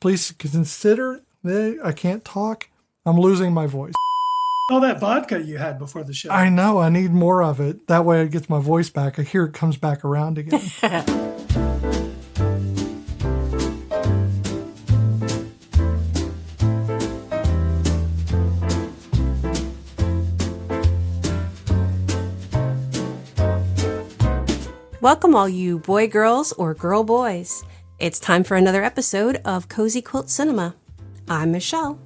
Please consider, I can't talk. I'm losing my voice. All that vodka you had before the show. I know. I need more of it. That way it gets my voice back. I hear it comes back around again. Welcome all you boy girls or girl boys. It's time for another episode of Cozy Quilt Cinema. I'm Michelle.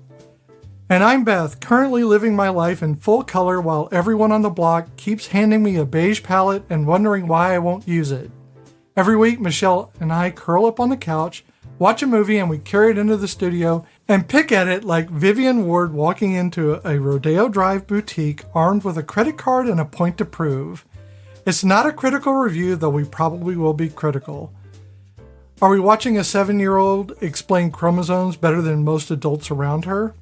And I'm Beth, currently living my life in full color while everyone on the block keeps handing me a beige palette and wondering why I won't use it. Every week, Michelle and I curl up on the couch, watch a movie, and we carry it into the studio and pick at it like Vivian Ward walking into a Rodeo Drive boutique armed with a credit card and a point to prove. It's not a critical review, though we probably will be critical. Are we watching a 7-year-old explain chromosomes better than most adults around her?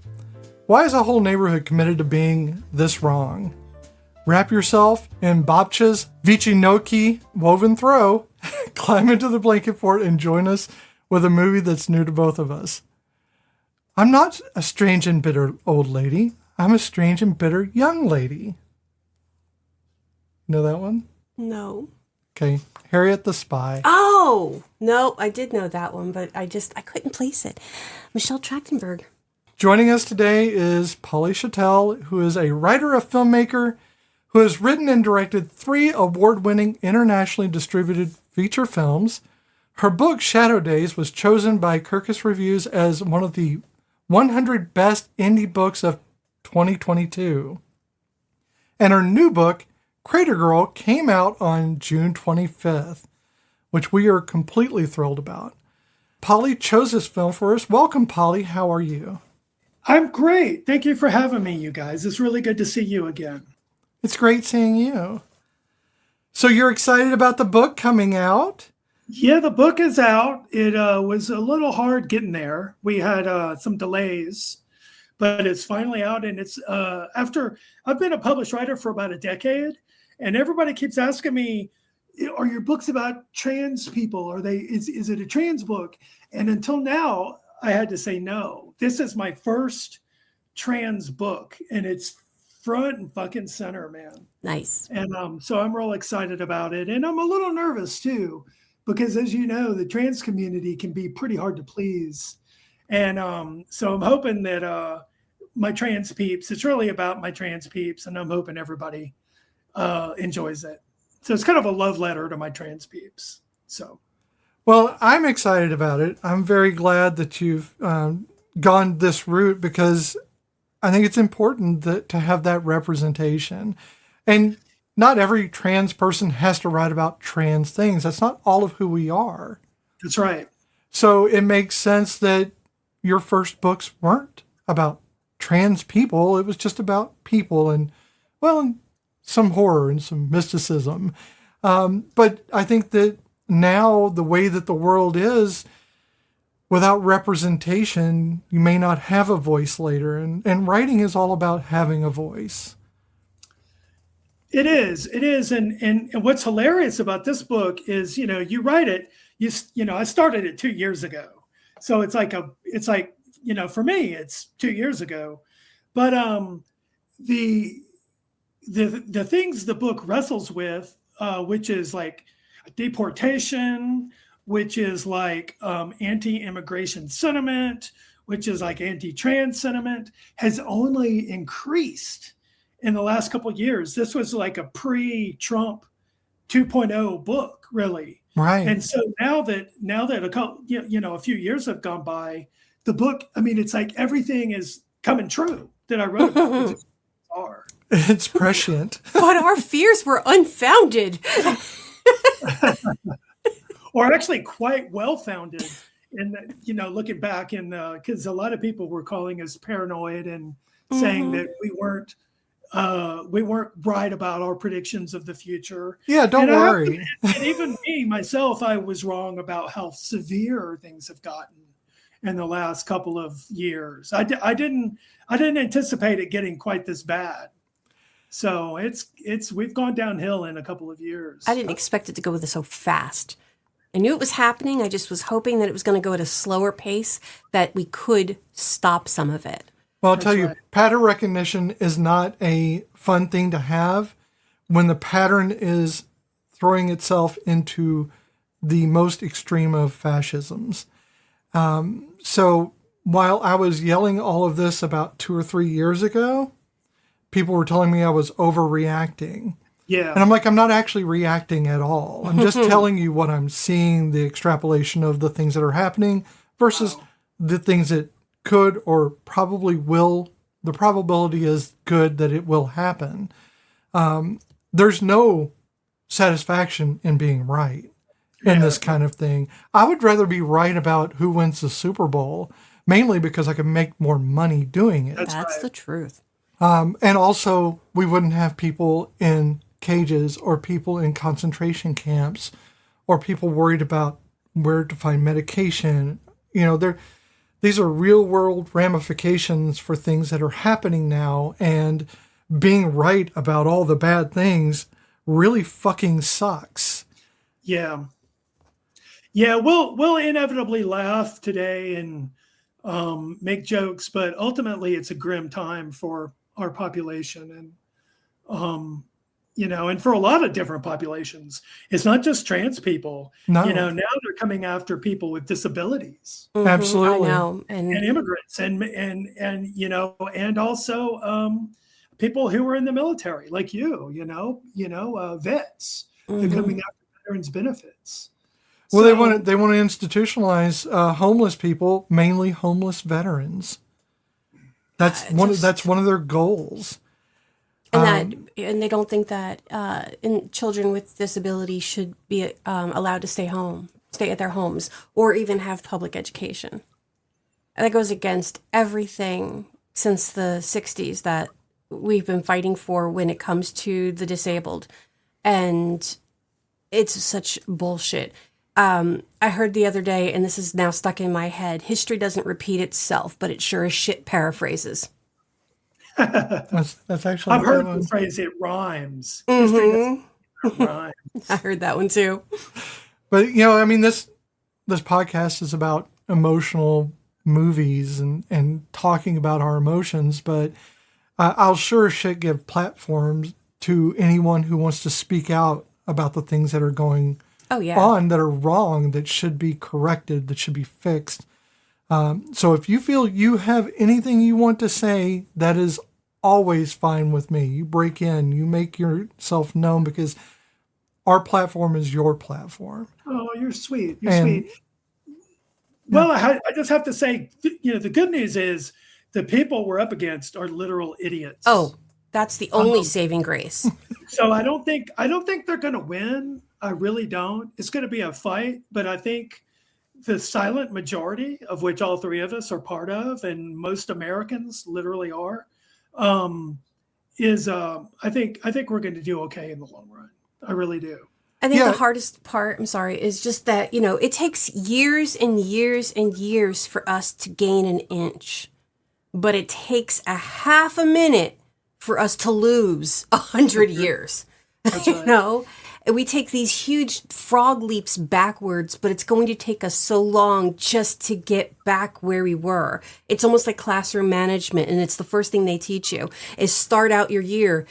Why is a whole neighborhood committed to being this wrong? Wrap yourself in Babcha's Vicinoki woven throw, climb into the blanket fort, and join us with a movie that's new to both of us. I'm not a strange and bitter old lady. I'm a strange and bitter young lady. Know that one? No. Okay. Harriet the Spy. Oh, no, I did know that one, but I couldn't place it. Michelle Trachtenberg. Joining us today is Polly Schattel, who is a writer, a filmmaker, who has written and directed 3 award-winning, internationally distributed feature films. Her book, Shadow Days, was chosen by Kirkus Reviews as one of the 100 best indie books of 2022. And her new book, Crater Girl, came out on June 25th, which we are completely thrilled about. Polly chose this film for us. Welcome, Polly. How are you? I'm great. Thank you for having me, you guys. It's really good to see you again. It's great seeing you. So you're excited about the book coming out? Yeah, the book is out. It was a little hard getting there. We had some delays, but it's finally out. And it's after I've been a published writer for about a decade, and everybody keeps asking me, are your books about trans people? Is it a trans book? And until now, I had to say no. This is my first trans book, and it's front and fucking center, man. Nice. And so I'm real excited about it. And I'm a little nervous too, because as you know, the trans community can be pretty hard to please. And so I'm hoping that my trans peeps, it's really about my trans peeps, and I'm hoping everybody enjoys it. So it's kind of a love letter to my trans peeps. So, well, I'm excited about it. I'm very glad that you've gone this route, because I think it's important to have that representation. And not every trans person has to write about trans things. That's not all of who we are. That's right. So it makes sense that your first books weren't about trans people. It was just about people and some horror and some mysticism. But I think that now the way that the world is, without representation, you may not have a voice later. And writing is all about having a voice. It is. And what's hilarious about this book is, you write it, I started it 2 years ago. So it's like, for me, it's 2 years ago. But the things the book wrestles with, which is like deportation, which is like anti-immigration sentiment, which is like anti-trans sentiment, has only increased in the last couple of years. This was like a pre-Trump 2.0 book, really. Right. And so now that a few years have gone by, the book, it's like everything is coming true that I wrote about. Which is bizarre. It's prescient. But our fears were unfounded. Or actually quite well-founded. And, looking back, because a lot of people were calling us paranoid and saying that we weren't right about our predictions of the future. Yeah, don't worry. And even me, myself, I was wrong about how severe things have gotten in the last couple of years. I didn't anticipate it getting quite this bad. So we've gone downhill in a couple of years. I didn't expect it to go so fast. I knew it was happening. I just was hoping that it was going to go at a slower pace, that we could stop some of it. Well, I'll tell you, pattern recognition is not a fun thing to have when the pattern is throwing itself into the most extreme of fascisms. So while I was yelling all of this about 2 or 3 years ago, people were telling me I was overreacting. Yeah. And I'm like, I'm not actually reacting at all. I'm just telling you what I'm seeing, the extrapolation of the things that are happening versus the things that could or probably will. The probability is good that it will happen. There's no satisfaction in being right in this kind of thing. I would rather be right about who wins the Super Bowl, mainly because I can make more money doing it. That's the truth. And also, we wouldn't have people in cages or people in concentration camps or people worried about where to find medication. You know, these are real world ramifications for things that are happening now, and being right about all the bad things really fucking sucks. Yeah. Yeah, we'll inevitably laugh today and make jokes, but ultimately it's a grim time for our population, and you know, and for a lot of different populations. It's not just trans people. No. You know, now they're coming after people with disabilities. Mhm, Absolutely. I know. And immigrants and you know, and also people who were in the military, like you know, vets. They're coming after veterans benefits. Well, they want to institutionalize homeless people, mainly homeless veterans. That's one of their goals. And they don't think that children with disabilities should be allowed to stay at their homes, or even have public education. And that goes against everything since the 60s that we've been fighting for when it comes to the disabled. And it's such bullshit. I heard the other day, and this is now stuck in my head, history doesn't repeat itself, but it sure as shit paraphrases. That's actually I've heard the phrase, it rhymes. History doesn't rhyme. I heard that one too. But, you know, I mean, this podcast is about emotional movies and talking about our emotions, but I'll sure as shit give platforms to anyone who wants to speak out about the things that are going on that are wrong, that should be corrected, that should be fixed. So if you feel you have anything you want to say, that is always fine with me. You break in, you make yourself known, because our platform is your platform. Oh, you're sweet. You're sweet. Well, I just have to say, you know, the good news is the people we're up against are literal idiots. Oh, that's the only saving grace. So I don't think they're going to win. I really don't. It's going to be a fight, but I think the silent majority, of which all three of us are part of, and most Americans literally are, I think we're going to do okay in the long run. I really do. I think the hardest part, is just that, you know, it takes years and years and years for us to gain an inch, but it takes a half a minute for us to lose 100 years. That's You right. know, and we take these huge frog leaps backwards, but it's going to take us so long just to get back where we were. It's almost like classroom management, and it's the first thing they teach you is start out your year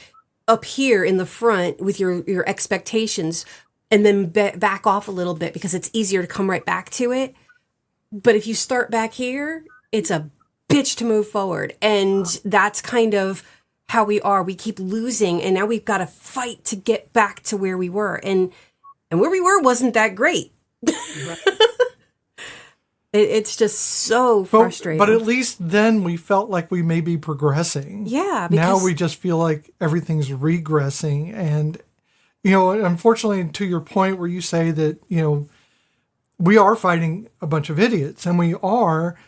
up here in the front with your expectations, and then back off a little bit because it's easier to come right back to it. But if you start back here, it's a bitch to move forward. And that's kind of how we are. We keep losing, and now we've got to fight to get back to where we were. And where we were wasn't that great. It's just so frustrating. But at least then we felt like we may be progressing. Yeah. Now we just feel like everything's regressing. And, you know, unfortunately, to your point where you say that, you know, we are fighting a bunch of idiots, and we are.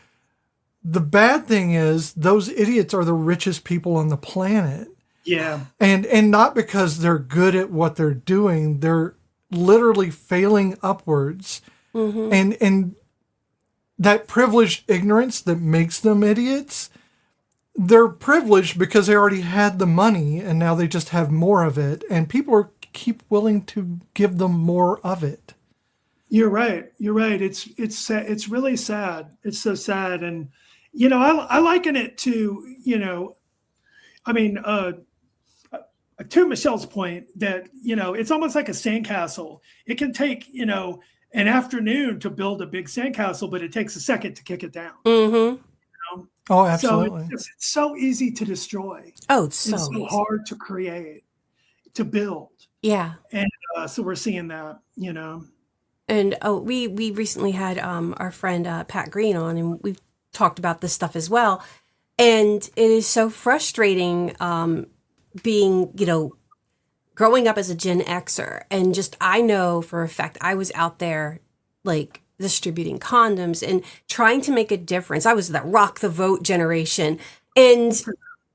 The bad thing is those idiots are the richest people on the planet. Yeah. And not because they're good at what they're doing. They're literally failing upwards. Mm-hmm. And that privileged ignorance that makes them idiots, they're privileged because they already had the money and now they just have more of it. And people keep willing to give them more of it. You're right. You're right. It's really sad. It's so sad, and I liken it to I mean to Michelle's point that it's almost like a sandcastle. It can take an afternoon to build a big sandcastle, but it takes a second to kick it down. Mm-hmm. Oh, So absolutely. it's so easy to destroy. Oh, it's And so so easy. hard to create, to build. Yeah. And so we're seeing that. And we recently had our friend Pat Green on, and we've talked about this stuff as well. And it is so frustrating being, growing up as a Gen Xer, and just I know for a fact I was out there like distributing condoms and trying to make a difference. I was that rock the vote generation, and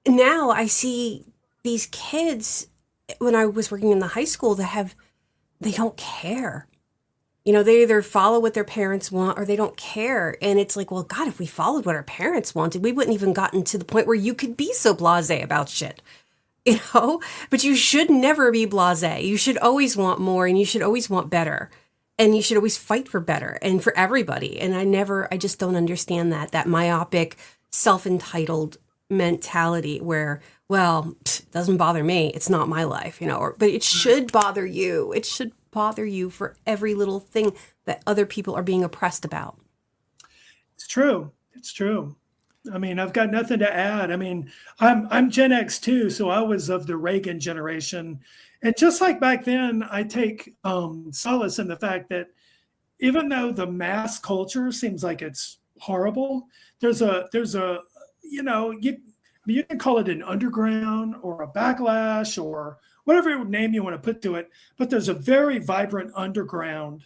now I see these kids when I was working in the high school they don't care. They either follow what their parents want or they don't care. And it's like, well, God, if we followed what our parents wanted, we wouldn't even gotten to the point where you could be so blasé about shit. But you should never be blasé. You should always want more, and you should always want better. And you should always fight for better and for everybody. And I just don't understand that myopic, self-entitled mentality where, well, it doesn't bother me. It's not my life, but it should bother you. It should bother you for every little thing that other people are being oppressed about. It's true. It's true. I mean, I've got nothing to add. I mean, I'm Gen X too, so I was of the Reagan generation. And just like back then, I take solace in the fact that even though the mass culture seems like it's horrible, there's a you can call it an underground or a backlash or whatever name you want to put to it, but there's a very vibrant underground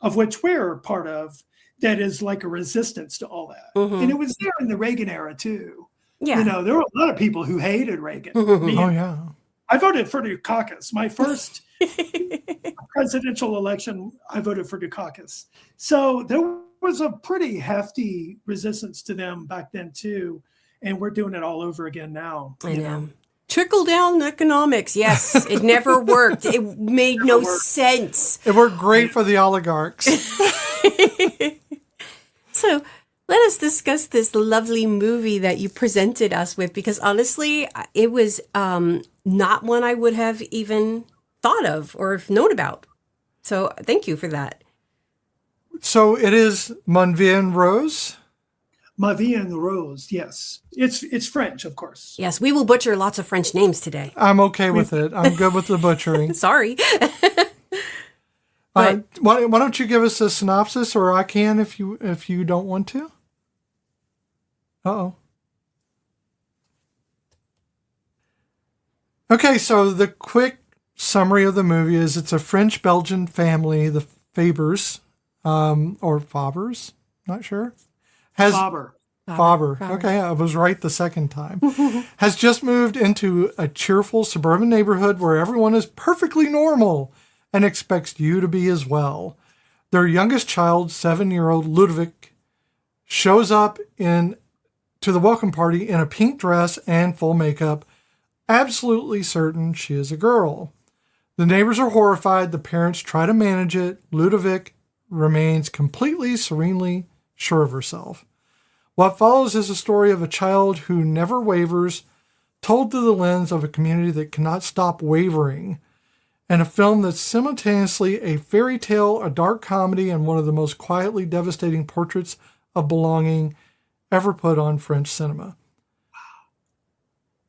of which we're part of that is like a resistance to all that. Mm-hmm. And it was there in the Reagan era too. Yeah. There were a lot of people who hated Reagan. Mm-hmm. Oh, yeah. I voted for Dukakis. My first presidential election, I voted for Dukakis. So there was a pretty hefty resistance to them back then too. And we're doing it all over again now. I know. Trickle down economics. Yes, it never worked. It made no sense. It worked great for the oligarchs. So let us discuss this lovely movie that you presented us with, because honestly, it was not one I would have even thought of or known about. So thank you for that. So it is Ma Vie en Rose. Ma Vie en Rose, yes. It's French, of course. Yes, we will butcher lots of French names today. I'm okay with it. I'm good with the butchering. Sorry. Why don't you give us a synopsis, or I can if you don't want to? Uh-oh. Okay, so the quick summary of the movie is it's a French-Belgian family, the Fabers, or Fabers, not sure. Faber. Okay, I was right the second time. Has just moved into a cheerful suburban neighborhood where everyone is perfectly normal and expects you to be as well. Their youngest child, 7-year-old Ludovic, shows up to the welcome party in a pink dress and full makeup, absolutely certain she is a girl. The neighbors are horrified. The parents try to manage it. Ludovic remains completely, serenely sure of herself. What follows is a story of a child who never wavers, told through the lens of a community that cannot stop wavering, and a film that's simultaneously a fairy tale, a dark comedy, and one of the most quietly devastating portraits of belonging ever put on French cinema.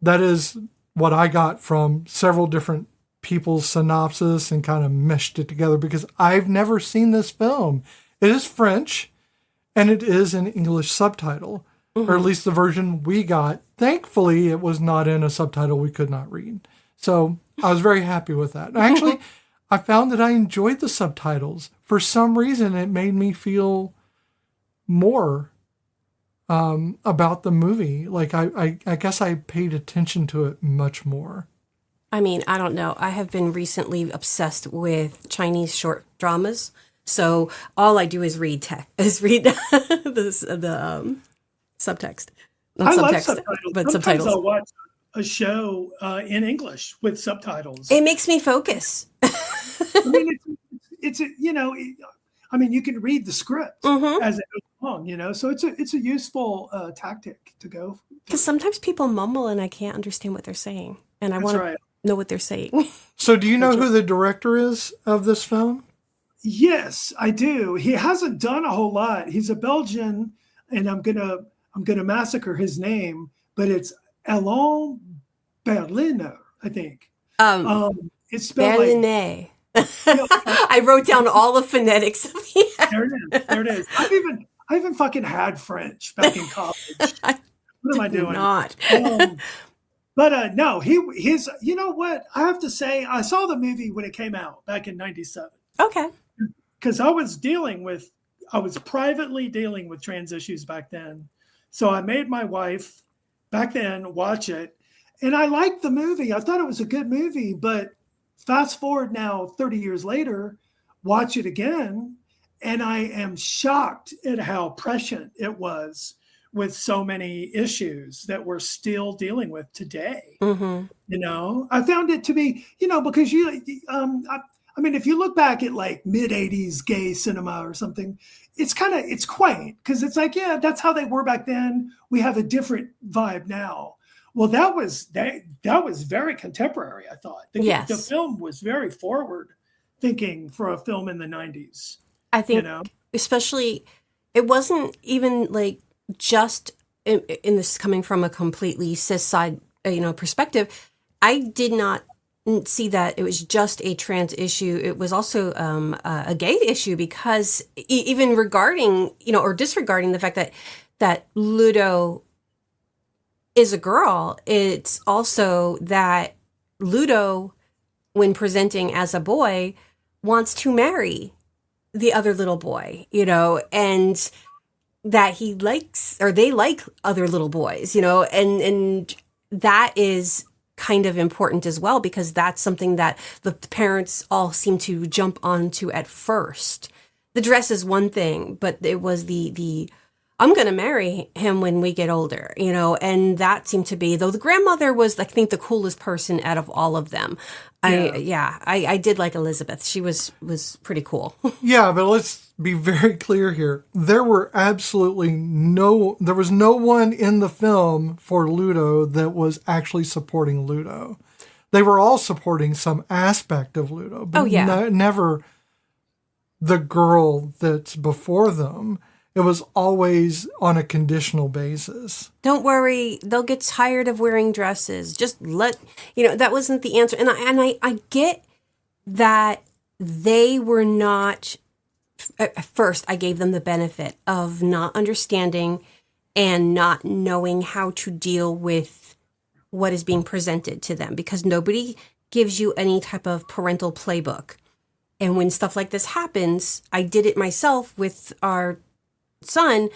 That is what I got from several different people's synopsis and kind of meshed it together because I've never seen this film. It is French. And it is an English subtitle, or at least the version we got. Thankfully, it was not in a subtitle we could not read. So I was very happy with that. Actually, I found that I enjoyed the subtitles. For some reason, it made me feel more about the movie. Like, I guess I paid attention to it much more. I mean, I don't know. I have been recently obsessed with Chinese short dramas. So all I do is read the subtext. Not I love subtext, subtitles. but Sometimes subtitles. I'll watch a show in English with subtitles. It makes me focus. I mean, I mean, you can read the script Mm-hmm. as it goes along, so it's a useful tactic to go. Because sometimes people mumble and I can't understand what they're saying. And I That's want to right. know what they're saying. So do you know That's who the director is of this film? Yes, I do. He hasn't done a whole lot. He's a Belgian, and I'm gonna massacre his name, but it's Alain Berliner, I think. It's spelled like Berliner. yeah, I wrote down all the phonetics of the there it is. There it is. I even fucking had French back in college. What am I doing? Not. But no, he's. You know what? I have to say, I saw the movie when it came out back in '97 Okay. because I was privately dealing with trans issues back then. So I made my wife back then watch it, and I liked the movie. I thought it was a good movie, but fast forward now 30 years later, watch it again, and I am shocked at how prescient it was with so many issues that we're still dealing with today. Mm-hmm. I found it to be, because I mean, if you look back at like mid 80s gay cinema or something, it's quaint because it's like, yeah, that's how they were back then. We have a different vibe now. Well, that was very contemporary, I thought. Yes. The film was very forward thinking for a film in the 90s. I think, especially, it wasn't even like just in this coming from a completely cis side, perspective. I did not see that it was just a trans issue. It was also a gay issue because even regarding, or disregarding the fact that Ludo is a girl, it's also that Ludo, when presenting as a boy, wants to marry the other little boy, and that he likes, or they like other little boys, and that is kind of important as well, because that's something that the parents all seem to jump onto at first. The dress is one thing, but it was the I'm going to marry him when we get older, and that seemed to be, though the grandmother was, I think, the coolest person out of all of them. I did like Elizabeth. She was pretty cool. Yeah, but let's be very clear here. There was no one in the film for Ludo that was actually supporting Ludo. They were all supporting some aspect of Ludo, but never the girl that's before them. It was always on a conditional basis. Don't worry, they'll get tired of wearing dresses. Just that wasn't the answer. And I get that they were not, at first I gave them the benefit of not understanding and not knowing how to deal with what is being presented to them, because nobody gives you any type of parental playbook. And when stuff like this happens, I did it myself with our son.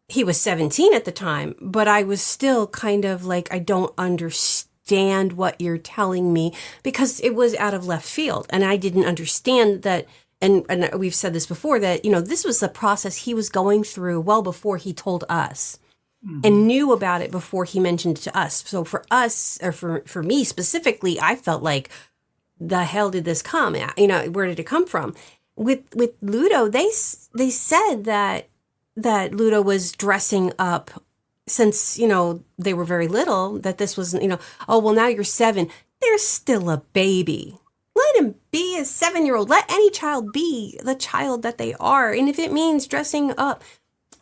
He was 17 at the time, but I was still kind of like, I don't understand what you're telling me, because it was out of left field. And I didn't understand that. And we've said this before, that, this was the process he was going through well before he told us, and knew about it before he mentioned it to us. So for us, or for me specifically, I felt like, the hell did this come? Where did it come from? With Ludo, they said that Ludo was dressing up since, they were very little, that this was, oh, well, now you're 7. They're still a baby. Let him be a 7-year-old. Let any child be the child that they are. And if it means dressing up.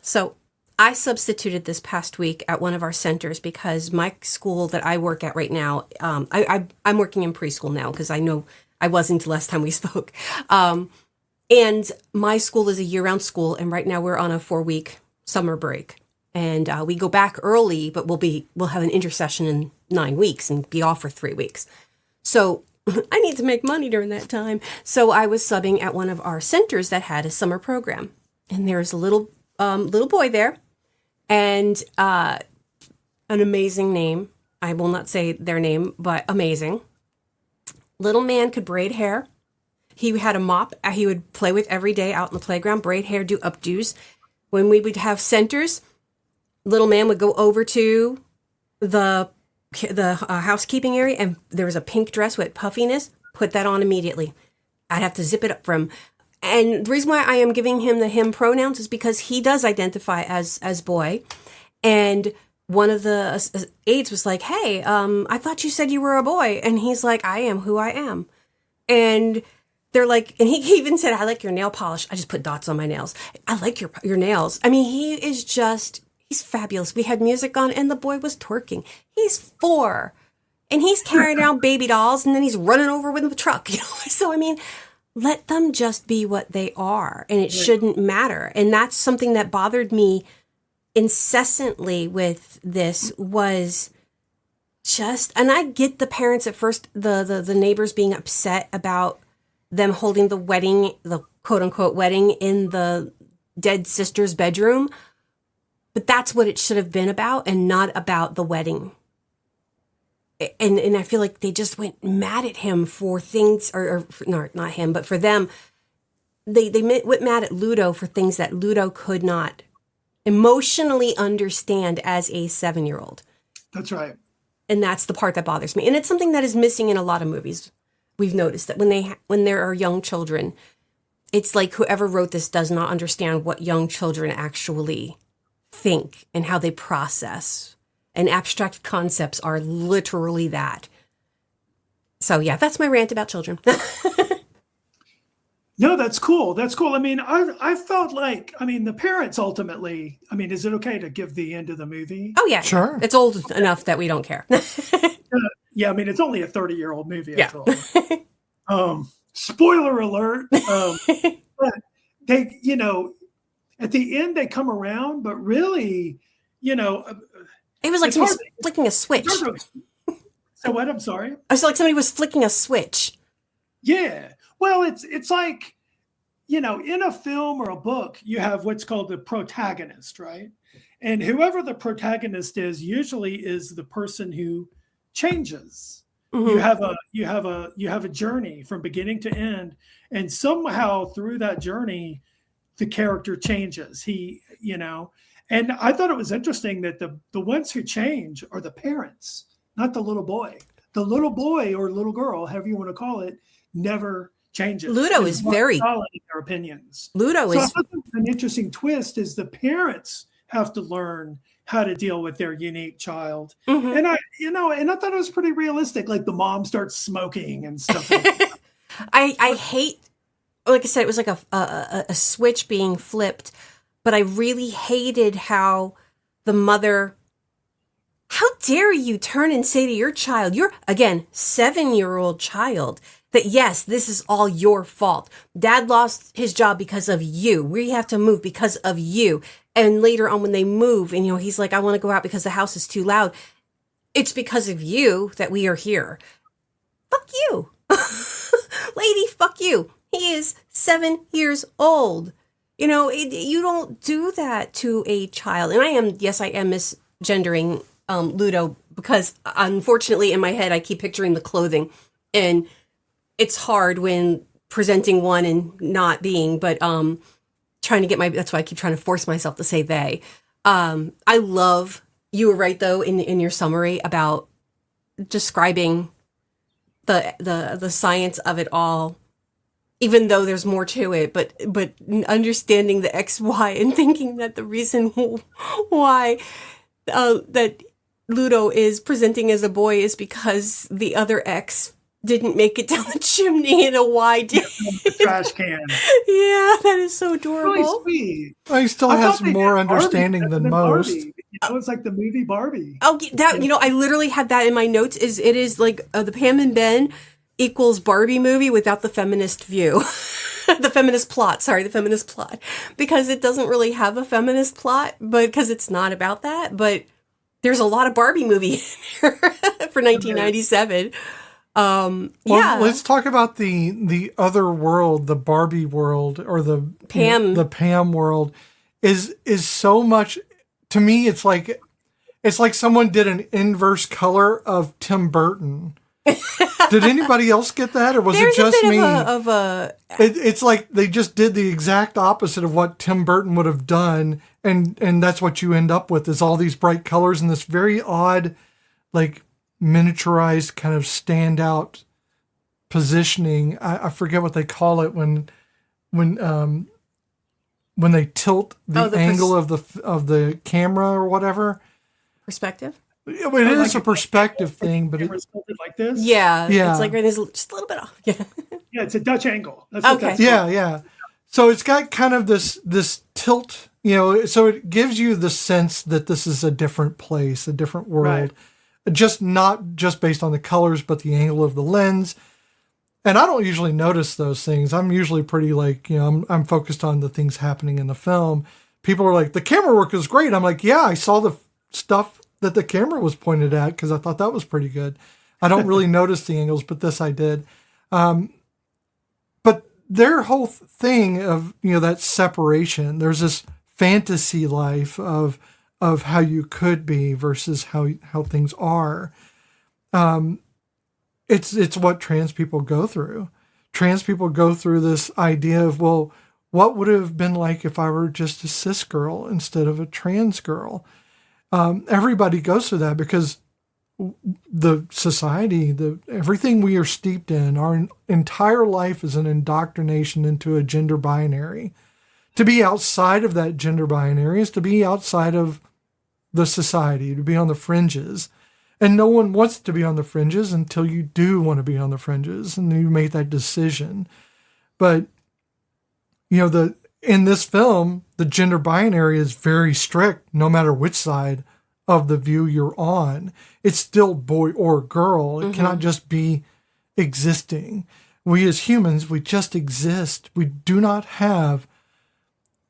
So I substituted this past week at one of our centers, because my school that I work at right now, I'm working in preschool now, because I know I wasn't the last time we spoke. And my school is a year-round school, and right now we're on a 4-week summer break. And we go back early, but we'll have an intersession in 9 weeks and be off for 3 weeks. So I need to make money during that time. So I was subbing at one of our centers that had a summer program. And there's a little boy there, and an amazing name. I will not say their name, but amazing. Little man could braid hair. He had a mop he would play with every day out in the playground, braid hair, do updos. When we would have centers, little man would go over to the housekeeping area, and there was a pink dress with puffiness, put that on immediately. I'd have to zip it up for him. And the reason why I am giving him the him pronouns is because he does identify as boy. And one of the aides was like, hey, I thought you said you were a boy. And he's like, I am who I am. And they're like, and he even said, I like your nail polish. I just put dots on my nails. I like your nails. I mean, he's fabulous. We had music on and the boy was twerking. He's 4 and he's carrying around baby dolls and then he's running over with the truck. So, I mean, let them just be what they are and it shouldn't matter. And that's something that bothered me incessantly with this was just, and I get the parents at first, the neighbors being upset about them holding the wedding, the quote unquote wedding in the dead sister's bedroom. But that's what it should have been about and not about the wedding. And I feel like they just went mad at him for things, no, not him, but for them. They went mad at Ludo for things that Ludo could not emotionally understand as a 7-year-old. That's right. And that's the part that bothers me. And it's something that is missing in a lot of movies. We've noticed that when there are young children, it's like whoever wrote this does not understand what young children actually think and how they process. And abstract concepts are literally that. So yeah, that's my rant about children. No, that's cool. That's cool. I mean, I felt like, I mean, the parents ultimately, I mean, is it okay to give the end of the movie? Oh yeah. Sure. It's old enough that we don't care. Yeah, I mean, it's only a 30-year-old movie after all. Spoiler alert. But they, at the end they come around, but really, it was like somebody was flicking a switch. So what? I'm sorry. I feel like somebody was flicking a switch. Yeah. Well, it's like, in a film or a book, you have what's called the protagonist, right? And whoever the protagonist is usually is the person who changes. Mm-hmm. You have a journey from beginning to end, and somehow through that journey, the character changes. And I thought it was interesting that the ones who change are the parents, not the little boy. The little boy or little girl, however you want to call it, never changes. Ludo is very solid in their opinions. Ludo so is I thought an interesting twist is the parents have to learn how to deal with their unique child. Mm-hmm. And I thought it was pretty realistic. Like the mom starts smoking and stuff like that. I hate, like I said, it was like a switch being flipped, but I really hated how the mother, how dare you turn and say to your child, you're, again, 7-year-old child, that yes, this is all your fault. Dad lost his job because of you. We have to move because of you. And later on when they move and, he's like, I want to go out because the house is too loud. It's because of you that we are here. Fuck you. Lady, fuck you. He is 7 years old. You don't do that to a child. And I am misgendering Ludo because unfortunately in my head I keep picturing the clothing. And it's hard when presenting one and not being, but trying to get that's why I keep trying to force myself to say they. I love, you were right though in your summary about describing the science of it all, even though there's more to it, but understanding the X, Y, and thinking that the reason why that Ludo is presenting as a boy is because the other X didn't make it down the chimney and a Y did. The trash can. Yeah, that is so adorable. Really sweet. Well, he still has more understanding than most. Barbie. It's like the movie Barbie. Oh, that I literally had that in my notes. It is like the Pam and Ben equals Barbie movie without the feminist view. The feminist plot, because it doesn't really have a feminist plot, but because it's not about that. But there's a lot of Barbie movie in here for 1997. Let's talk about the other world, the Barbie world, or the Pam world is so much. To me, it's like someone did an inverse color of Tim Burton. Did anybody else get that, or was it just me? It's like they just did the exact opposite of what Tim Burton would have done, and that's what you end up with is all these bright colors and this very odd, like miniaturized kind of standout positioning. I forget what they call it when they tilt the angle of the camera or whatever. Perspective. It is a perspective thing, but it's like this. Yeah. It's like there's just a little bit off. Yeah. Yeah, it's a Dutch angle. That's okay. That's yeah. So it's got kind of this tilt, so it gives you the sense that this is a different place, a different world, not just based on the colors, but the angle of the lens. And I don't usually notice those things. I'm usually pretty I'm focused on the things happening in the film. People are like, the camera work is great. I'm like, yeah, I saw the stuff that the camera was pointed at because I thought that was pretty good. I don't really notice the angles, but this I did. But their whole thing of, that separation, there's this fantasy life of how you could be versus how things are. It's what trans people go through. Trans people go through this idea of, well, what would it have been like if I were just a cis girl instead of a trans girl? Everybody goes through that because the society, everything we are steeped in, our entire life is an indoctrination into a gender binary. To be outside of that gender binary is to be outside of the society, to be on the fringes. And no one wants to be on the fringes until you do want to be on the fringes and you make that decision. But, in this film, the gender binary is very strict, no matter which side of the view you're on. It's still boy or girl. It cannot just be existing. We as humans, we just exist. We do not have...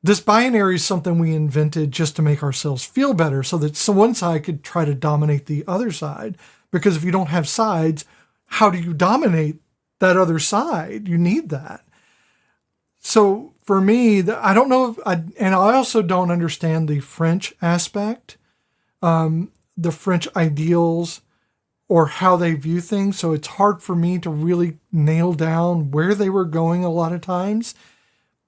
This binary is something we invented just to make ourselves feel better so that one side could try to dominate the other side. Because if you don't have sides, how do you dominate that other side? You need that. So for me, I don't know and I also don't understand the French aspect, the French ideals or how they view things. So it's hard for me to really nail down where they were going a lot of times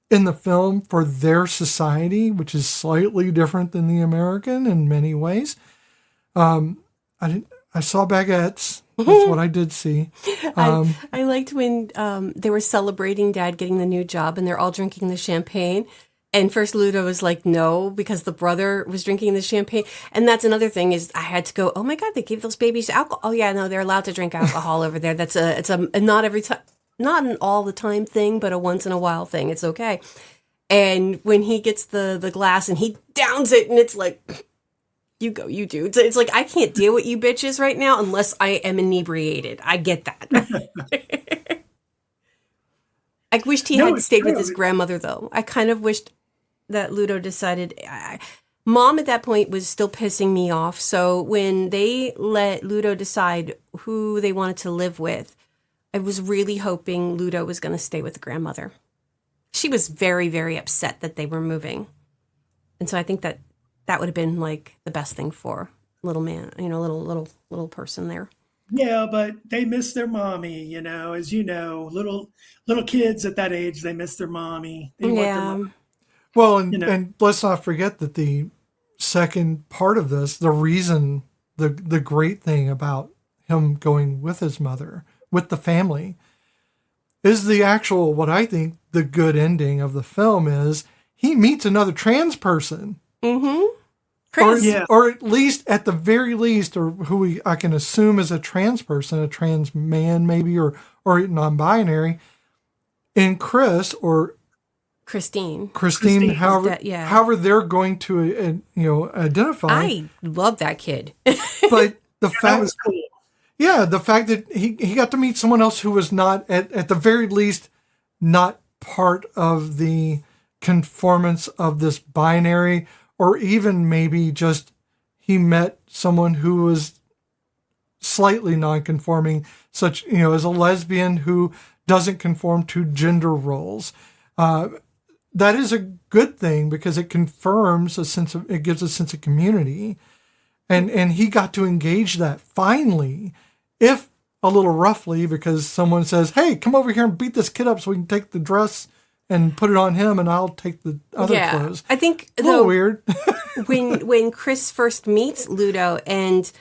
in the film for their society, which is slightly different than the American in many ways. I saw baguettes. That's what I did see. I liked when they were celebrating Dad getting the new job and they're all drinking the champagne. And first Ludo was like, no, because the brother was drinking the champagne. And that's another thing is I had to go, oh my God, they gave those babies alcohol. Oh yeah, no, they're allowed to drink alcohol over there. It's a not every time, not an all the time thing, but a once in a while thing. It's okay. And when he gets the glass and he downs it and it's like, you go, you do. It's like, I can't deal with you bitches right now unless I am inebriated. I get that. I wished he had stayed with his grandmother, though. I kind of wished that Ludo decided... Mom at that point was still pissing me off. So when they let Ludo decide who they wanted to live with, I was really hoping Ludo was going to stay with the grandmother. She was very, very upset that they were moving. And so I think that would have been like the best thing for little man, little person there. Yeah, but they miss their mommy, as you know, little kids at that age, they miss their mommy. They want their mom. Well, and let's not forget that the second part of this, the reason, the great thing about him going with his mother, with the family, is the actual, what I think the good ending of the film is, he meets another trans person. Mm-hmm. Chris. Or at least, at the very least, or who I can assume is a trans person, a trans man maybe, or non-binary, in Chris or Christine, however they're going to identify. I love that kid. But the fact was cool. Yeah, the fact that he got to meet someone else who was not, at the very least, not part of the conformance of this binary, or even maybe just he met someone who was slightly non-conforming, such, as a lesbian who doesn't conform to gender roles. That is a good thing because it confirms it gives a sense of community. And he got to engage that finally, if a little roughly, because someone says, hey, come over here and beat this kid up so we can take the dress and put it on him and I'll take the other clothes. I think, a little weird. when Chris first meets Ludo and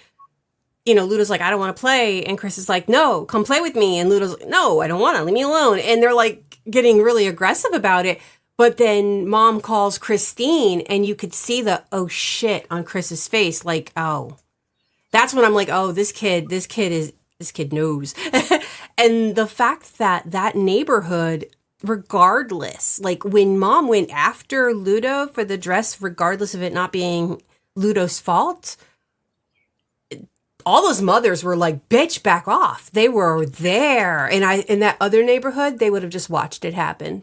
Ludo's like, I don't want to play. And Chris is like, no, come play with me. And Ludo's like, no, I don't want to. Leave me alone. And they're like getting really aggressive about it. But then Mom calls Christine and you could see the, oh shit on Chris's face. Like, oh, that's when I'm like, oh, this kid knows. And the fact that neighborhood, regardless, like when Mom went after Ludo for the dress, regardless of it not being Ludo's fault, all those mothers were like, bitch, back off. They were there. And in that other neighborhood, they would have just watched it happen.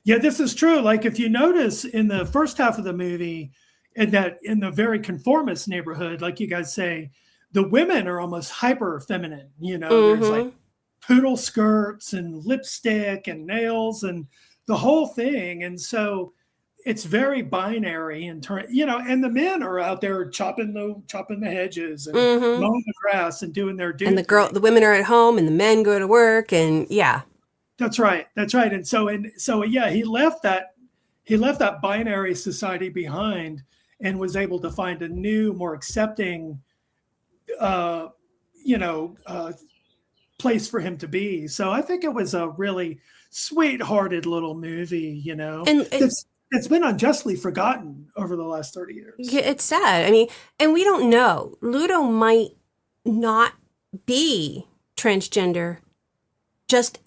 Yeah, this is true. Like if you notice in the first half of the movie, in the very conformist neighborhood, like you guys say, the women are almost hyper feminine. There's like poodle skirts and lipstick and nails and the whole thing. And so it's very binary in turn, and the men are out there chopping the hedges and mowing the grass and doing their duty. And the women are at home and the men go to work, and yeah. That's right. And so yeah, he left that binary society behind and was able to find a new, more accepting place for him to be. So I think it was a really sweethearted little movie, And it's been unjustly forgotten over the last 30 years. Yeah, it's sad. I mean, and we don't know. Ludo might not be transgender, just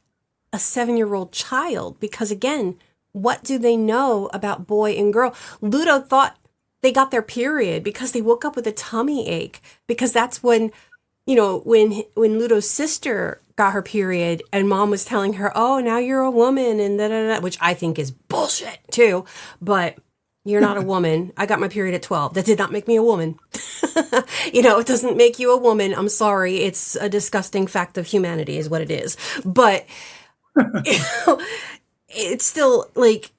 a 7-year-old child, because again, what do they know about boy and girl? Ludo thought they got their period because they woke up with a tummy ache, because that's when Ludo's sister got her period and Mom was telling her, oh, now you're a woman and da-da-da, which I think is bullshit too, but you're not a woman. I got my period at 12. That did not make me a woman. It doesn't make you a woman. I'm sorry. It's a disgusting fact of humanity is what it is. But it's still like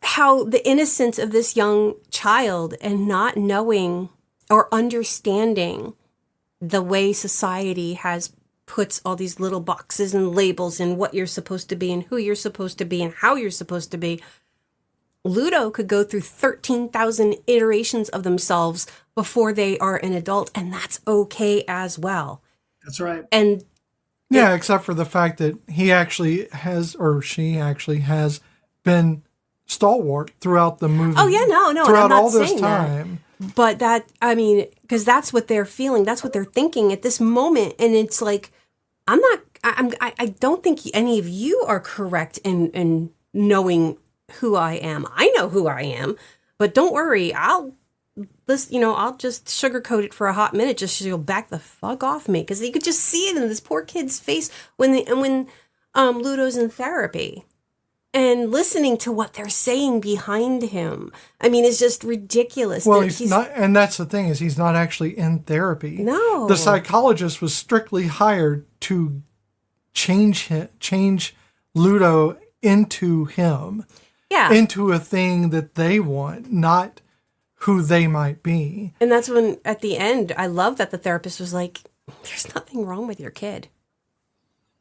how the innocence of this young child and not knowing or understanding the way society has puts all these little boxes and labels and what you're supposed to be and who you're supposed to be and how you're supposed to be. Ludo could go through 13,000 iterations of themselves before they are an adult, and that's okay as well. That's right. And yeah, except for the fact that he actually has, or she actually has been stalwart throughout the movie. Oh yeah, no, throughout I'm not all this saying time. That. But that, I mean, because that's what they're feeling, that's what they're thinking at this moment, and it's like, I don't think any of you are correct in knowing who I am. I know who I am, but don't worry, I'll just sugarcoat it for a hot minute just so you'll back the fuck off me, because you could just see it in this poor kid's face when Ludo's in therapy. And listening to what they're saying behind him, I mean, it's just ridiculous. Well, he's not, and that's the thing, is he's not actually in therapy. No. The psychologist was strictly hired to change Ludo into him. Yeah. Into a thing that they want, not who they might be. And that's when, at the end, I love that the therapist was like, there's nothing wrong with your kid.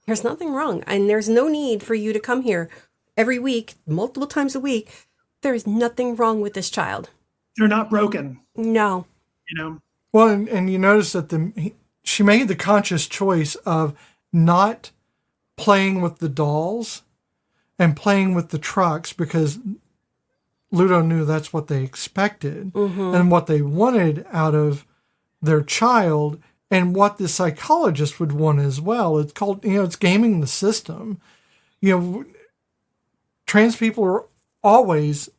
There's nothing wrong. And there's no need for you to come here every week, multiple times a week. There is nothing wrong with this child. They're not broken. No. Well, and you notice that she made the conscious choice of not playing with the dolls and playing with the trucks, because Ludo knew that's what they expected and what they wanted out of their child, and what the psychologist would want as well. It's called, it's gaming the system. Trans people are always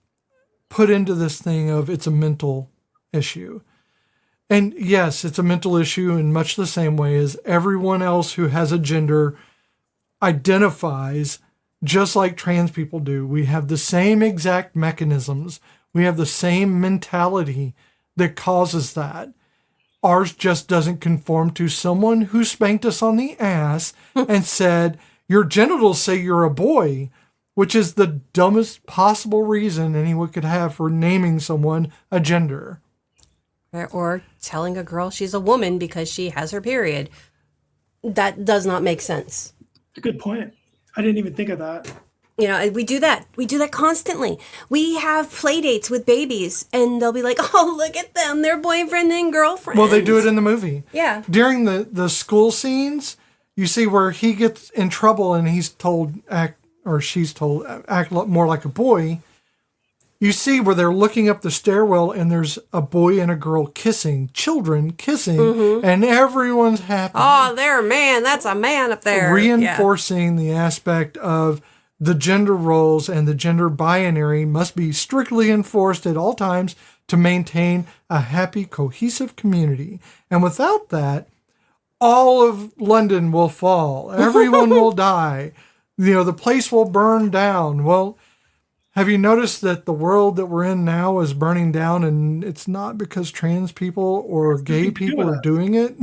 put into this thing of it's a mental issue. And yes, it's a mental issue in much the same way as everyone else who has a gender identifies just like trans people do. We have the same exact mechanisms. We have the same mentality that causes that. Ours just doesn't conform to someone who spanked us on the ass and said, your genitals say you're a boy, which is the dumbest possible reason anyone could have for naming someone a gender. Or telling a girl she's a woman because she has her period. That does not make sense. It's a good point. I didn't even think of that. You know, we do that. We do that constantly. We have play dates with babies, and they'll be like, "Oh, look at them! They're boyfriend and girlfriend." Well, they do it in the movie. Yeah. During the school scenes, you see where he gets in trouble and he's told she's told act more like a boy. You see where they're looking up the stairwell and there's a boy and a girl kissing, children kissing, and everyone's happy. Oh, there, man! That's a man up there. Reinforcing the aspect of the gender roles and the gender binary must be strictly enforced at all times to maintain a happy, cohesive community. And without that, all of London will fall. Everyone will die. You know, the place will burn down. Well, have you noticed that the world that we're in now is burning down, and it's not because trans people or gay people are doing it?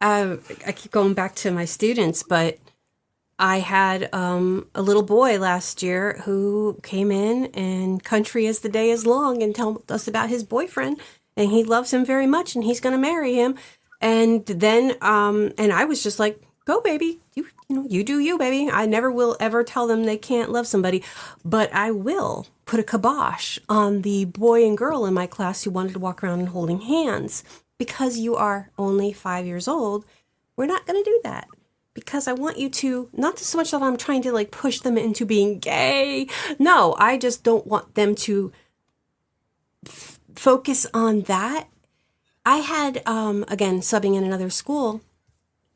I keep going back to my students, but I had a little boy last year who came in and country as the day is long and told us about his boyfriend, and he loves him very much and he's going to marry him. And then, and I was just like, go baby, you do you, baby. I never will ever tell them they can't love somebody, but I will put a kibosh on the boy and girl in my class who wanted to walk around and holding hands. Because you are only 5 years old, we're not going to do that. Because I want you to, not so much that I'm trying to like push them into being gay. No, I just don't want them to focus on that. I had, again, subbing in another school,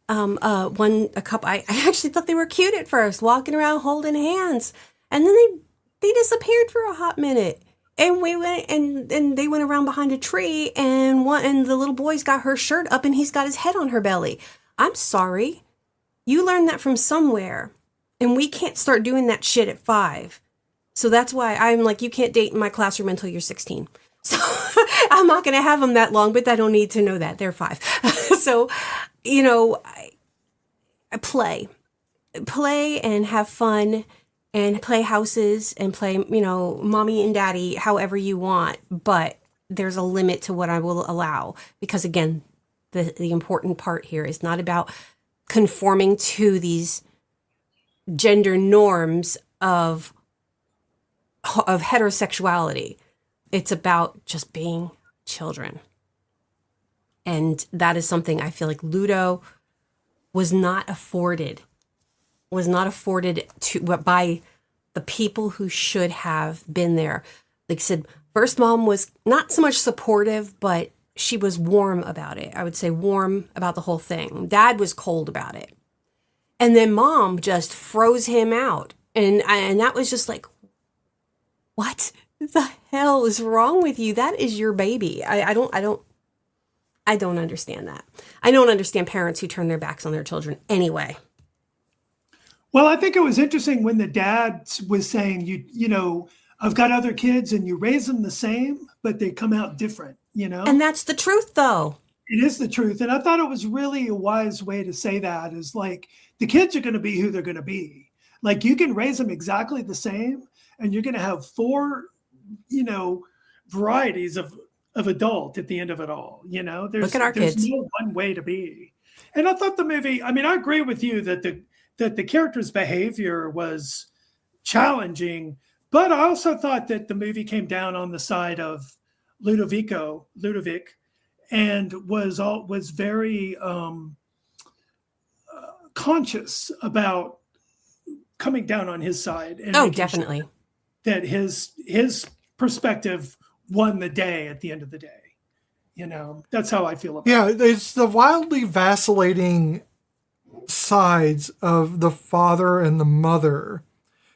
a couple, I actually thought they were cute at first, walking around holding hands. And then they disappeared for a hot minute. And we went and they went around behind a tree, and the little boy's got her shirt up and he's got his head on her belly. I'm sorry. You learned that from somewhere, and we can't start doing that shit at 5. So that's why I'm like, you can't date in my classroom until you're 16. So I'm not going to have them that long, but I don't need to know that. They're 5. So, you know, I play and have fun and play houses and play, you know, mommy and daddy, however you want. But there's a limit to what I will allow, because again, the important part here is not about conforming to these gender norms of heterosexuality. It's about just being children. And that is something I feel like Ludo was not afforded to by the people who should have been there. Like I said, first mom was not so much supportive, but she was warm about it. I would say warm about the whole thing. Dad was cold about it. And then mom just froze him out. And that was just like, what the hell is wrong with you? That is your baby. I don't understand that. I don't understand parents who turn their backs on their children anyway. Well, I think it was interesting when the dad was saying, you know, I've got other kids and you raise them the same, but they come out different, you know? And that's the truth, though. It is the truth. And I thought it was really a wise way to say that, is like, the kids are going to be who they're going to be. Like, you can raise them exactly the same, and you're going to have 4, you know, varieties of adult at the end of it all. You know, Look at our kids. No one way to be. And I thought the movie, I mean, I agree with you that the character's behavior was challenging, but I also thought that the movie came down on the side of Ludovic, and was very conscious about coming down on his side. And definitely. Sure that his perspective won the day at the end of the day. You know, that's how I feel about it. Yeah, it's the wildly vacillating sides of the father and the mother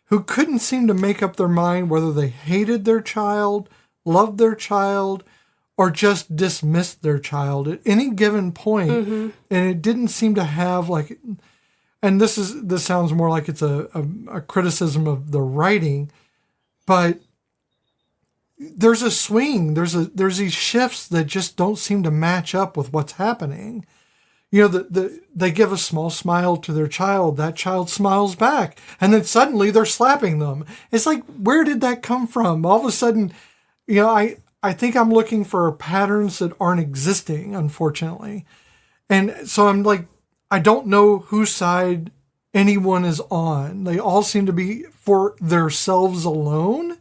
who couldn't seem to make up their mind whether they hated their child, loved their child, or just dismissed their child at any given point. Mm-hmm. And it didn't seem to have like, and this sounds more like it's a criticism of the writing, but there's a swing. There's these shifts that just don't seem to match up with what's happening. You know, they give a small smile to their child. That child smiles back. And then suddenly they're slapping them. It's like, where did that come from? All of a sudden, you know, I think I'm looking for patterns that aren't existing, unfortunately. And so I'm like, I don't know whose side anyone is on. They all seem to be for themselves alone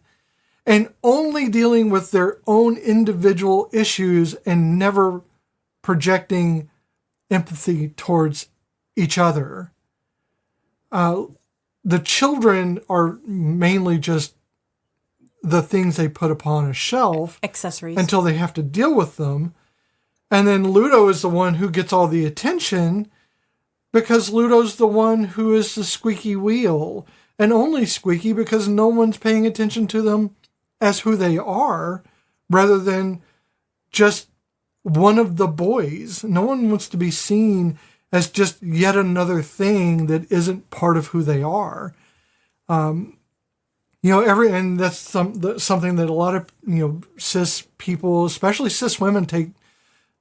and only dealing with their own individual issues and never projecting empathy towards each other. The children are mainly just the things they put upon a shelf. Accessories. Until they have to deal with them. And then Ludo is the one who gets all the attention because Ludo's the one who is the squeaky wheel. And only squeaky because no one's paying attention to them as who they are rather than just one of the boys. No one wants to be seen as just yet another thing that isn't part of who they are. And that's something that a lot of, cis people, especially cis women, take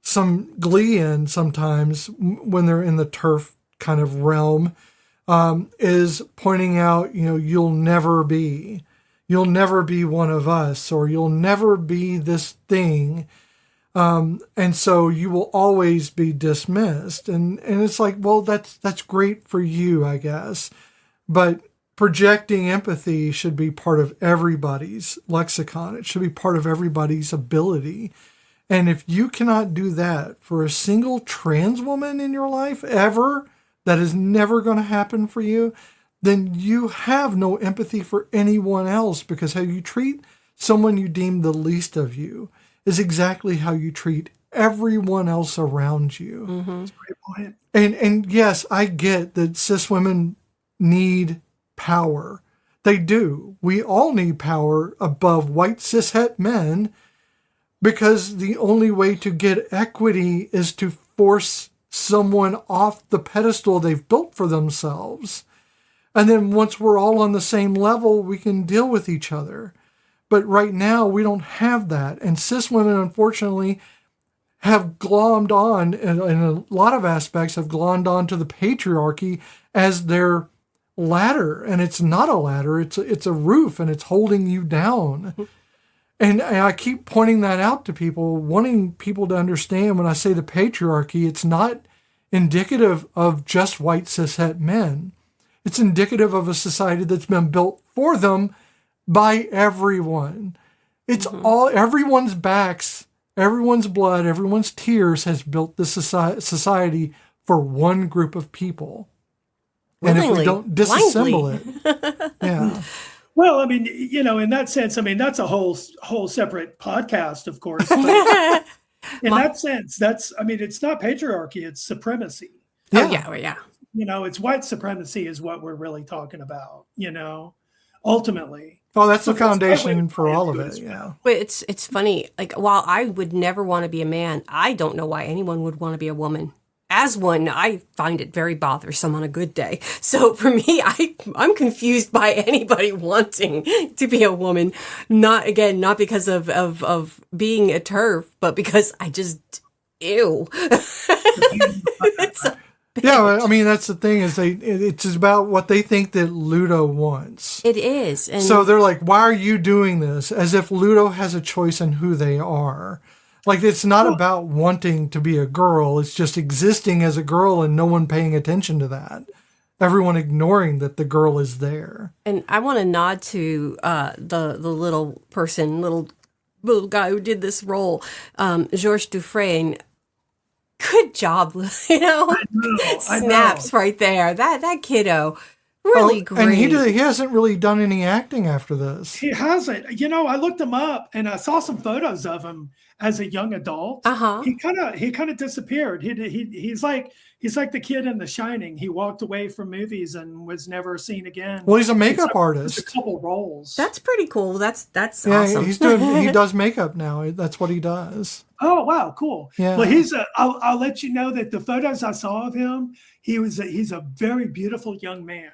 some glee in sometimes when they're in the TERF kind of realm, is pointing out, you'll never be one of us, or you'll never be this thing. And so you will always be dismissed. And it's like, well, that's great for you, I guess. But projecting empathy should be part of everybody's lexicon. It should be part of everybody's ability. And if you cannot do that for a single trans woman in your life ever, that is never going to happen for you, then you have no empathy for anyone else, because how you treat someone you deem the least of you is exactly how you treat everyone else around you. Mm-hmm. That's a great point. And yes, I get that cis women need power. They do. We all need power above white cishet men, because the only way to get equity is to force someone off the pedestal they've built for themselves. And then once we're all on the same level, we can deal with each other. But right now, we don't have that. And cis women, unfortunately, have glommed on, in a lot of aspects, have glommed on to the patriarchy as their ladder. And it's not a ladder. It's a roof, and it's holding you down. And I keep pointing that out to people, wanting people to understand when I say the patriarchy, it's not indicative of just white cishet men. It's indicative of a society that's been built for them by everyone. It's all, everyone's backs, everyone's blood, everyone's tears has built this society for one group of people. Willingly, and if we don't disassemble it, yeah. Well, I mean, in that sense, I mean, that's a whole separate podcast, of course. But in that sense, it's not patriarchy, it's supremacy. Yeah. Oh, yeah. It's white supremacy is what we're really talking about, ultimately. Oh, that's the foundation for all of it. Yeah. But it's funny. Like, while I would never want to be a man, I don't know why anyone would want to be a woman. As one, I find it very bothersome on a good day. So for me, I'm confused by anybody wanting to be a woman. Not because of being a TERF, but because I just, ew. Yeah, I mean, that's the thing, is it's about what they think that Ludo wants. It is. And so they're like, why are you doing this? As if Ludo has a choice in who they are. Like, it's not about wanting to be a girl. It's just existing as a girl and no one paying attention to that. Everyone ignoring that the girl is there. And I want to nod to the little person, little guy who did this role, Georges Dufresne. Good job, I know. Snaps right there. That kiddo, really great. And he hasn't really done any acting after this. He hasn't. I looked him up and I saw some photos of him as a young adult. He kind of disappeared. He's like the kid in The Shining. He walked away from movies and was never seen again. Well, he's a makeup artist. A couple roles. That's pretty cool. That's awesome. He does makeup now. That's what he does. Oh, wow, cool. Yeah. Well, I'll let you know that the photos I saw of him, he's a very beautiful young man.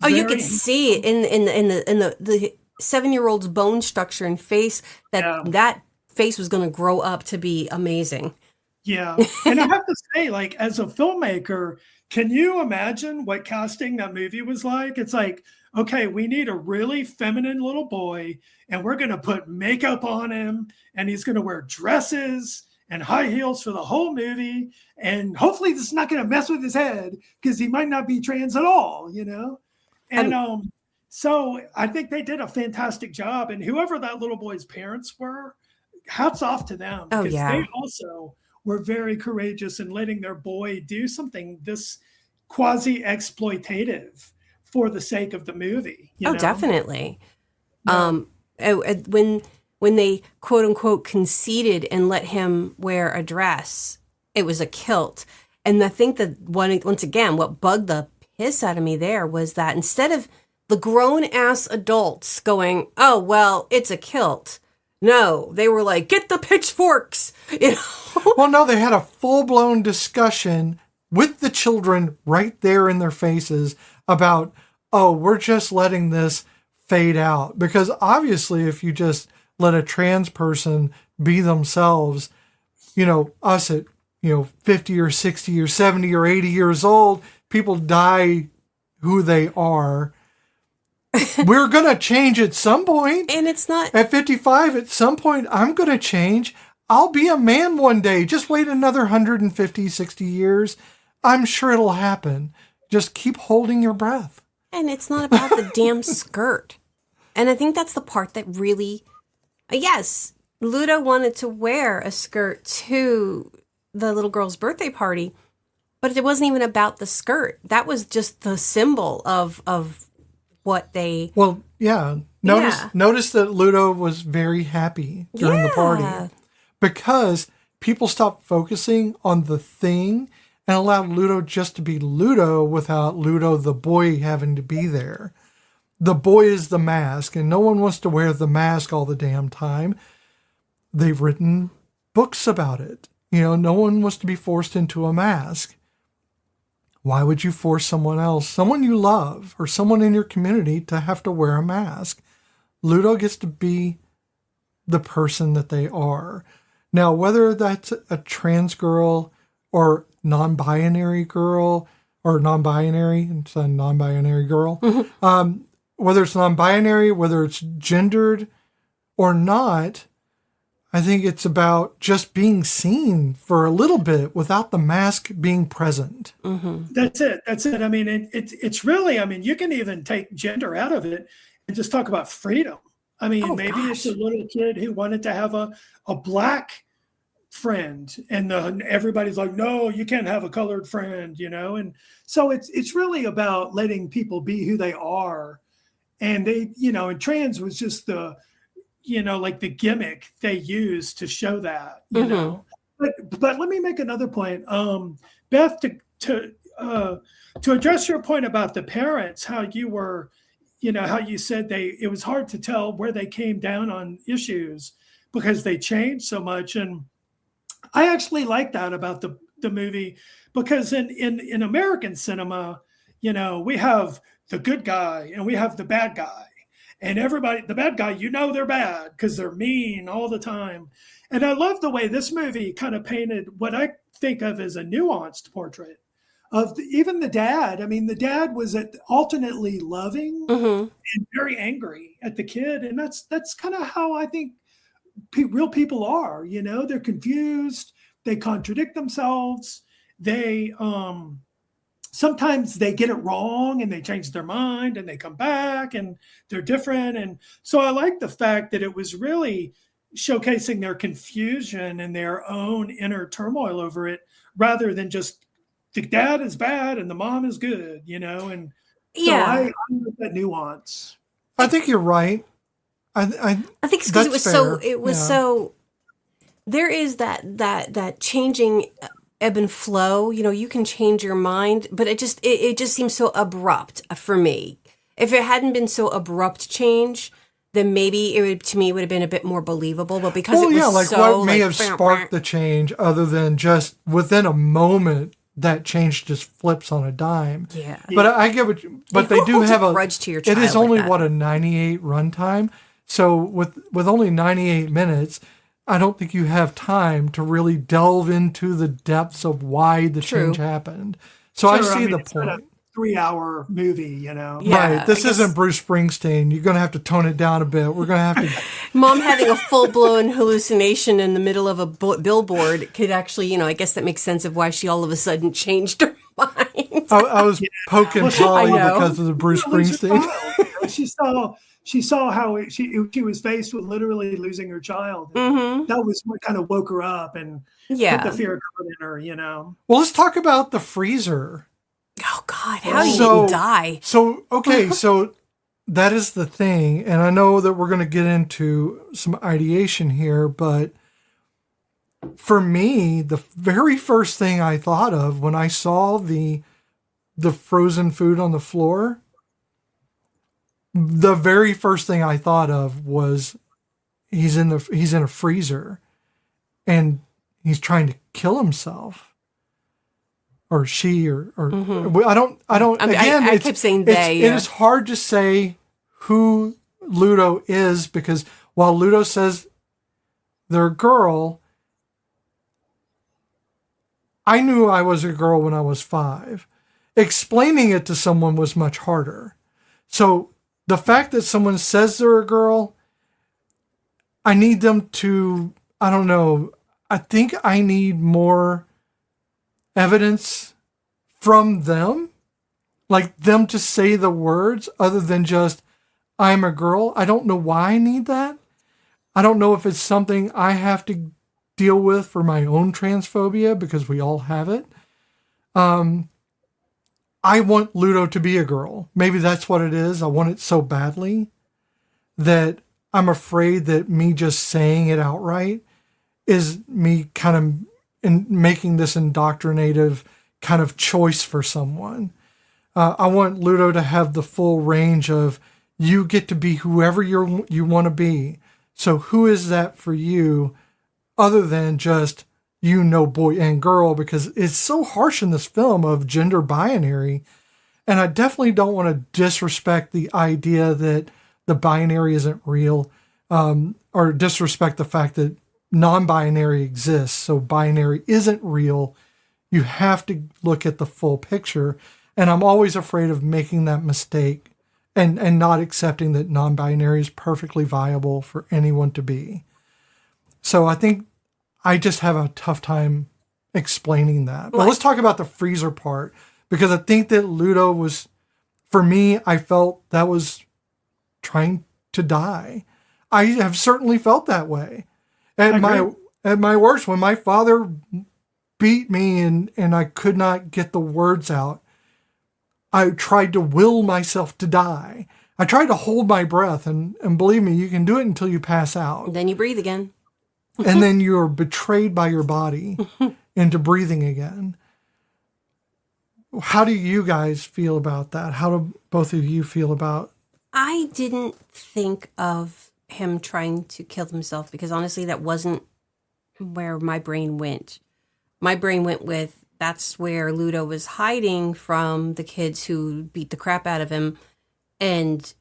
Oh, you could see in the 7-year-old's bone structure and face that face was going to grow up to be amazing. Yeah. And I have to say, like, as a filmmaker, can you imagine what casting that movie was like? It's like, okay, we need a really feminine little boy and we're going to put makeup on him and he's going to wear dresses and high heels for the whole movie. And hopefully this is not going to mess with his head because he might not be trans at all, you know? And so I think they did a fantastic job. And whoever that little boy's parents were, hats off to them. Oh, because yeah. they also were very courageous in letting their boy do something this quasi-exploitative for the sake of the movie. You know? Definitely. Yeah. When they quote unquote conceded and let him wear a dress, it was a kilt. And I think that once again, what bugged the piss out of me there was that instead of the grown ass adults going, "Oh, well, it's a kilt." No, they were like, "Get the pitchforks." You know? Well, no, they had a full-blown discussion with the children right there in their faces about, oh, we're just letting this fade out. Because obviously, if you just let a trans person be themselves, you know, us at, 50 or 60 or 70 or 80 years old, people die who they are. We're going to change at some point. And it's not... At 55, at some point, I'm going to change. I'll be a man one day. Just wait another 150, 60 years. I'm sure it'll happen. Just keep holding your breath. And it's not about the damn skirt. And I think that's the part that really... Yes, Ludo wanted to wear a skirt to the little girl's birthday party, but it wasn't even about the skirt. That was just the symbol of what they... Well, yeah. Notice that Ludo was very happy during the party because people stopped focusing on the thing and allowed Ludo just to be Ludo without Ludo the boy having to be there. The boy is the mask, and no one wants to wear the mask all the damn time. They've written books about it. No one wants to be forced into a mask. Why would you force someone else, someone you love, or someone in your community to have to wear a mask? Ludo gets to be the person that they are. Now, whether that's a trans girl or non-binary girl, or non-binary, it's a non-binary girl, whether it's non-binary, whether it's gendered or not, I think it's about just being seen for a little bit without the mask being present. Mm-hmm. That's it. I mean, it's really, I mean, you can even take gender out of it and just talk about freedom. I mean, maybe it's a little kid who wanted to have a black friend and everybody's like, no, you can't have a colored friend, and so it's really about letting people be who they are. And they, and trans was just the, like the gimmick they used to show that, you know. But let me make another point. Beth, to address your point about the parents, how you were, how you said it was hard to tell where they came down on issues because they changed so much. And I actually like that about the movie because in American cinema, we have the good guy and we have the bad guy. And everybody, the bad guy, they're bad because they're mean all the time. And I love the way this movie kind of painted what I think of as a nuanced portrait of even the dad. I mean, the dad was alternately loving and very angry at the kid. And that's kind of how I think real people are, they're confused. They contradict themselves. They, sometimes they get it wrong and they change their mind and they come back and they're different. And so I like the fact that it was really showcasing their confusion and their own inner turmoil over it, rather than just the dad is bad and the mom is good, and so I like that nuance. I think you're right. I think it's because it was so there is that changing ebb and flow. You can change your mind, but it just seems so abrupt for me. If it hadn't been so abrupt change, then maybe it would have been a bit more believable. But because what may have sparked the change, other than just within a moment, that change just flips on a dime. Yeah. But I get what but they do have a grudge to your child. It is only a 98 runtime. So with only 98 minutes, I don't think you have time to really delve into the depths of why the change happened. So I see the point. 3-hour movie, you know. Yeah, Right. This I guess- isn't Bruce Springsteen. You're going to have to tone it down a bit. We're going to have to. Mom having a full-blown hallucination in the middle of a billboard could actually, I guess that makes sense of why she all of a sudden changed her mind. I was poking Well, Polly I know. because of the Bruce Springsteen. She saw how she was faced with literally losing her child. Mm-hmm. That was what kind of woke her up and put Yeah. the fear God in her, you know. Well, let's talk about the freezer. Oh God, how you So- didn't die? So, okay, so that is the thing. And I know that we're going to get into some ideation here, but for me, the very first thing I thought of when I saw the frozen food on the floor, the very first thing I thought of was he's in a freezer and he's trying to kill himself. Or she, or I don't. Again, I kept saying they. It is hard to say who Ludo is because while Ludo says they're a girl, I knew I was a girl when I was 5. Explaining it to someone was much harder. So the fact that someone says they're a girl, I need them to. I don't know. I think I need more evidence from them, like them to say the words other than just I'm a girl. I don't know why I need that. I don't know if it's something I have to deal with for my own transphobia because we all have it. I want Ludo to be a girl. Maybe that's what it is. I want it so badly that I'm afraid that me just saying it outright is me kind of making this indoctrinative kind of choice for someone. I want Ludo to have the full range of you get to be whoever you want to be. So who is that for you other than just, boy and girl, because it's so harsh in this film of gender binary. And I definitely don't want to disrespect the idea that the binary isn't real, or disrespect the fact that non-binary exists, so binary isn't real. You have to look at the full picture. And I'm always afraid of making that mistake and not accepting that non-binary is perfectly viable for anyone to be. So I think I just have a tough time explaining that. But let's talk about the freezer part, because I think that Ludo was, for me, I felt that was trying to die. I have certainly felt that way. At my worst, when my father beat me and I could not get the words out, I tried to will myself to die. I tried to hold my breath, and believe me, you can do it until you pass out. Then you breathe again. And then you're betrayed by your body into breathing again. How do you guys feel about that? How do both of you feel about? I didn't think of him trying to kill himself because honestly, that wasn't where my brain went. My brain went with that's where Ludo was hiding from the kids who beat the crap out of him. And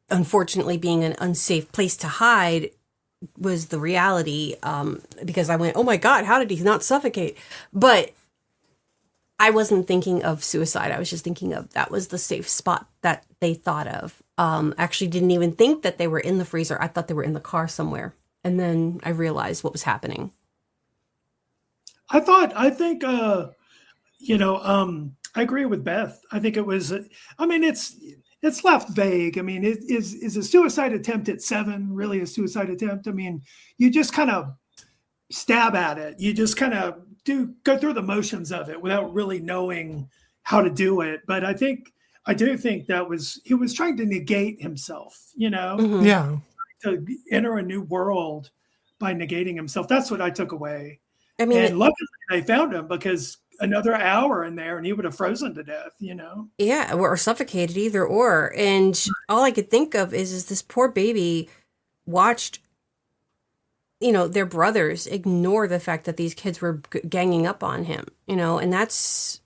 unfortunately, being an unsafe place to hide was the reality, because I went, oh my God, how did he not suffocate? But I wasn't thinking of suicide. I was just thinking of that was the safe spot that they thought of. Actually didn't even think that they were in the freezer. I thought they were in the car somewhere. And then I realized what was happening. I think, I agree with Beth. I think it was, it's left vague. I mean, is a suicide attempt at 7 really a suicide attempt? I mean, you just kind of stab at it. You just kind of go through the motions of it without really knowing how to do it. But I do think he was trying to negate himself, Mm-hmm. Yeah. to enter a new world by negating himself. That's what I took away. I mean, And luckily they found him, because another hour in there and he would have frozen to death, yeah, or suffocated, either or. And all I could think of is this poor baby watched, their brothers ignore the fact that these kids were ganging up on him, and that's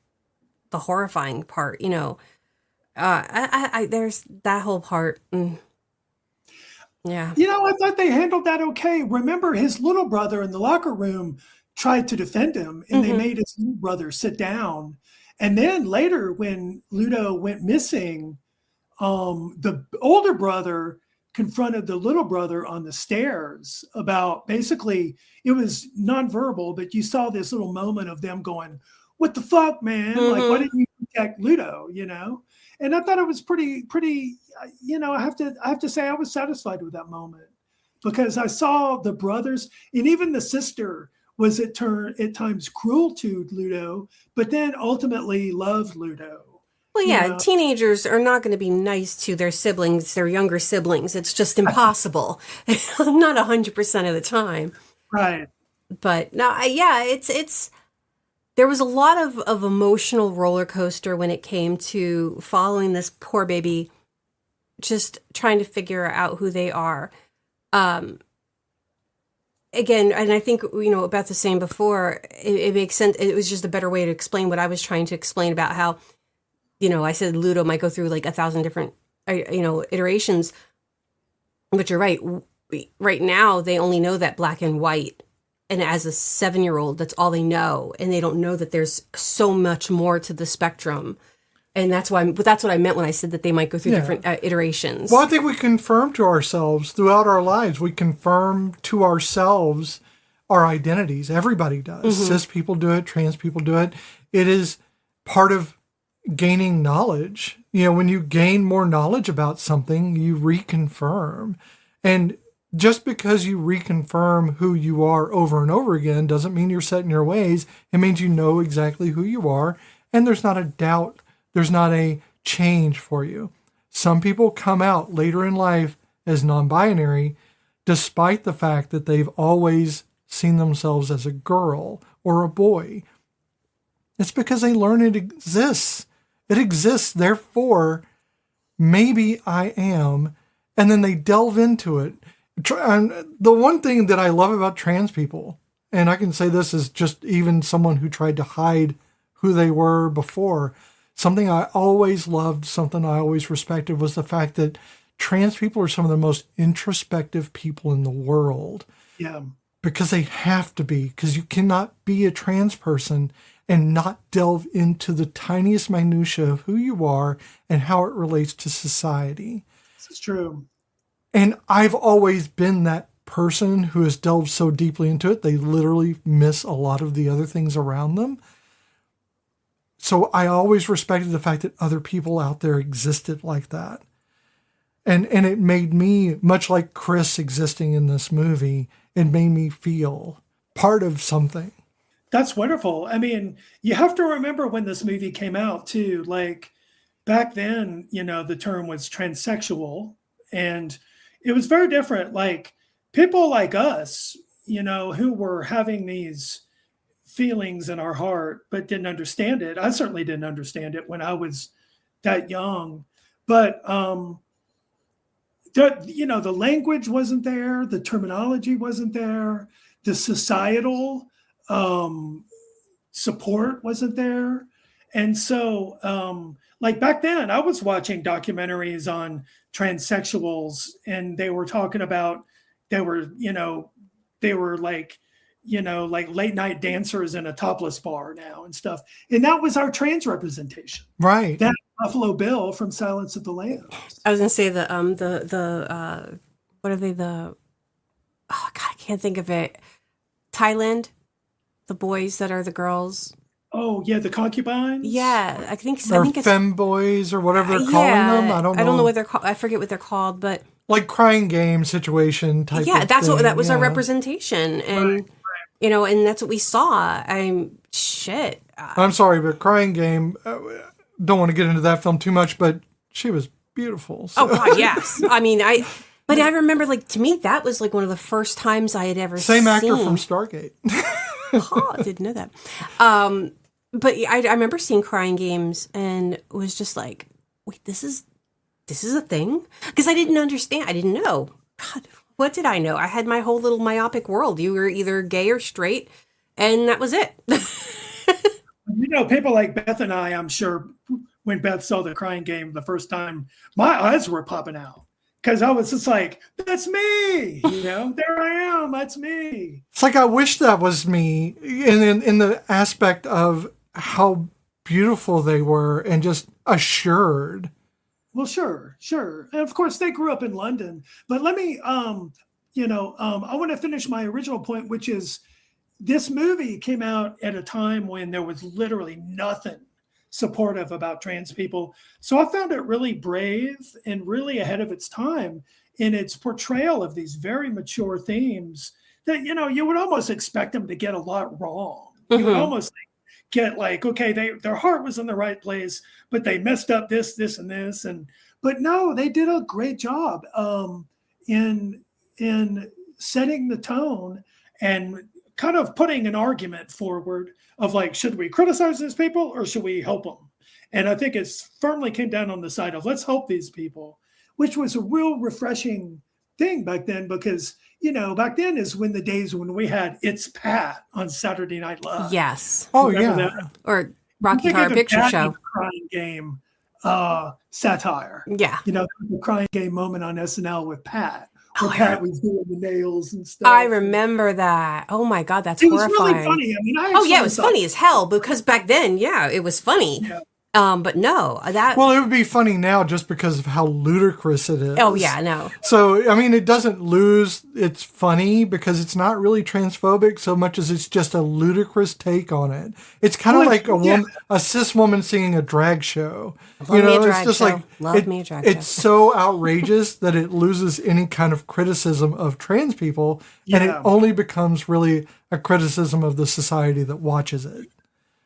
the horrifying part, there's that whole part. Yeah. I thought they handled that okay. Remember, his little brother in the locker room tried to defend him, and they made his little brother sit down. And then later, when Ludo went missing, the older brother confronted the little brother on the stairs about, basically, it was nonverbal, but you saw this little moment of them going, "What the fuck, man? Like, why didn't you protect Ludo?" And I thought it was pretty. I have to say I was satisfied with that moment, because I saw the brothers, and even the sister was at times cruel to Ludo, but then ultimately loved Ludo. Well, yeah, teenagers are not going to be nice to their siblings, their younger siblings. It's just impossible. Not 100% of the time. Right. But no, it's there was a lot of emotional roller coaster when it came to following this poor baby, just trying to figure out who they are. Again, and I think, about the same before, it makes sense. It was just a better way to explain what I was trying to explain about how, I said Ludo might go through like 1,000 different, iterations. But you're right. Right now, they only know that black and white. And as a 7-year-old, that's all they know. And they don't know that there's so much more to the spectrum. And that's what I meant when I said that they might go through different iterations. Well, I think we confirm to ourselves throughout our lives. We confirm to ourselves our identities. Everybody does. Cis people do it. Trans people do it. It is part of gaining knowledge. When you gain more knowledge about something, you reconfirm. And just because you reconfirm who you are over and over again doesn't mean you're set in your ways. It means you know exactly who you are. And there's not a doubt. There's not a change for you. Some people come out later in life as non-binary, despite the fact that they've always seen themselves as a girl or a boy. It's because they learn it exists. It exists, therefore, maybe I am. And then they delve into it. The one thing that I love about trans people, and I can say this as just even someone who tried to hide who they were before, something I always loved, something I always respected, was the fact that trans people are some of the most introspective people in the world. Yeah. Because they have to be, because you cannot be a trans person and not delve into the tiniest minutia of who you are and how it relates to society. This is true. And I've always been that person who has delved so deeply into it, they literally miss a lot of the other things around them. So I always respected the fact that other people out there existed like that. And it made me, much like Chris existing in this movie, it made me feel part of something. That's wonderful. I mean, you have to remember when this movie came out too, like back then, the term was transsexual, and it was very different. Like people like us, who were having these feelings in our heart, but didn't understand it. I certainly didn't understand it when I was that young, but, the language wasn't there. The terminology wasn't there. The societal support wasn't there. And so, like back then, I was watching documentaries on transsexuals, and they were talking about, they were like late night dancers in a topless bar now and stuff. And that was our trans representation. Right. That Buffalo Bill from Silence of the Lambs. I was going to say what are they? Oh God, I can't think of it. Thailand, the boys that are the girls. Oh yeah, the concubines. Yeah, I think it's femboys or whatever they're calling them. I don't know what they're called. I forget what they're called, but like crying game situation type. Yeah, of that's thing. what that was our representation, and and that's what we saw. I'm sorry, but crying game. Don't want to get into that film too much, but she was beautiful. So. Oh God, yes. I mean, But I remember, to me, that was one of the first times I had ever seen. Same actor from Stargate. Oh, I didn't know that. But I remember seeing Crying Games and was just like, wait, this is a thing? Because I didn't understand. I didn't know. God, what did I know? I had my whole little myopic world. You were either gay or straight, and that was it. People like Beth and I'm sure when Beth saw The Crying Game the first time, my eyes were popping out. Because I was just like, that's me, there I am, that's me. It's like, I wish that was me in the aspect of how beautiful they were and just assured. Well, sure. And of course, they grew up in London. But let me, I want to finish my original point, which is this movie came out at a time when there was literally nothing supportive about trans people. So I found it really brave and really ahead of its time in its portrayal of these very mature themes that, you would almost expect them to get a lot wrong. You would almost get like, okay, their heart was in the right place, but they messed up this, and this. But no, they did a great job in setting the tone and kind of putting an argument forward of like, should we criticize these people or should we help them? And I think it firmly came down on the side of let's help these people, which was a real refreshing thing back then because, back then is when the days when we had It's Pat on Saturday Night Live. Yes. Oh, Remember yeah. that? Or Rocky Horror Picture Show. Crying Game satire. Yeah. The crying game moment on SNL with Pat. Where Pat was doing the nails and stuff. I remember that. Oh my God, that's horrifying. It was really funny. I mean, it was funny as hell because back then, it was funny. Yeah. But no, Well, it would be funny now just because of how ludicrous it is. Oh yeah, no. So, I mean, it doesn't lose its funny because it's not really transphobic so much as it's just a ludicrous take on it. It's kind of like a cis woman singing a drag show. Love me a drag it's just show. like Love me a drag it's so outrageous that it loses any kind of criticism of trans people, and it only becomes really a criticism of the society that watches it.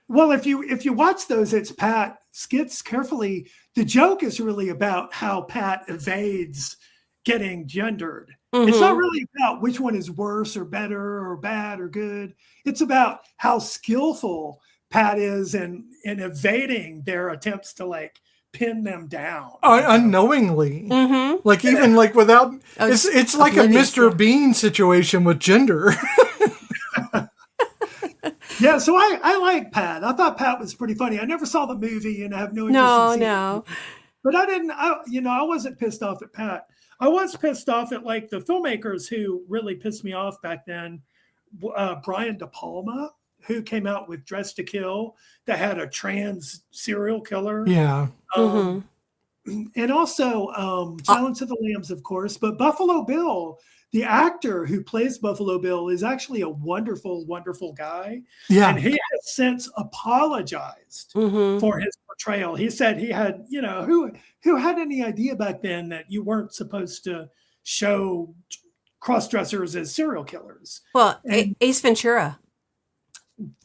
Well, if you watch those It's Pat skits carefully, the joke is really about how Pat evades getting gendered. Mm-hmm. It's not really about which one is worse or better or bad or good. It's about how skillful Pat is in evading their attempts to like pin them down. Unknowingly. Mm-hmm. Like even like without, it's like a Mr. Bean situation with gender. Yeah, so I like Pat. I thought Pat was pretty funny. I never saw the movie and I have no interest in seeing it. But I wasn't pissed off at Pat. I was pissed off at like the filmmakers who really pissed me off back then. Brian De Palma, who came out with Dress to Kill that had a trans serial killer. Yeah. And also Silence of the Lambs, of course. But Buffalo Bill, the actor who plays Buffalo Bill, is actually a wonderful, wonderful guy. Yeah. And he has since apologized for his portrayal. He said he had, who had any idea back then that you weren't supposed to show cross-dressers as serial killers? Well, Ace Ventura.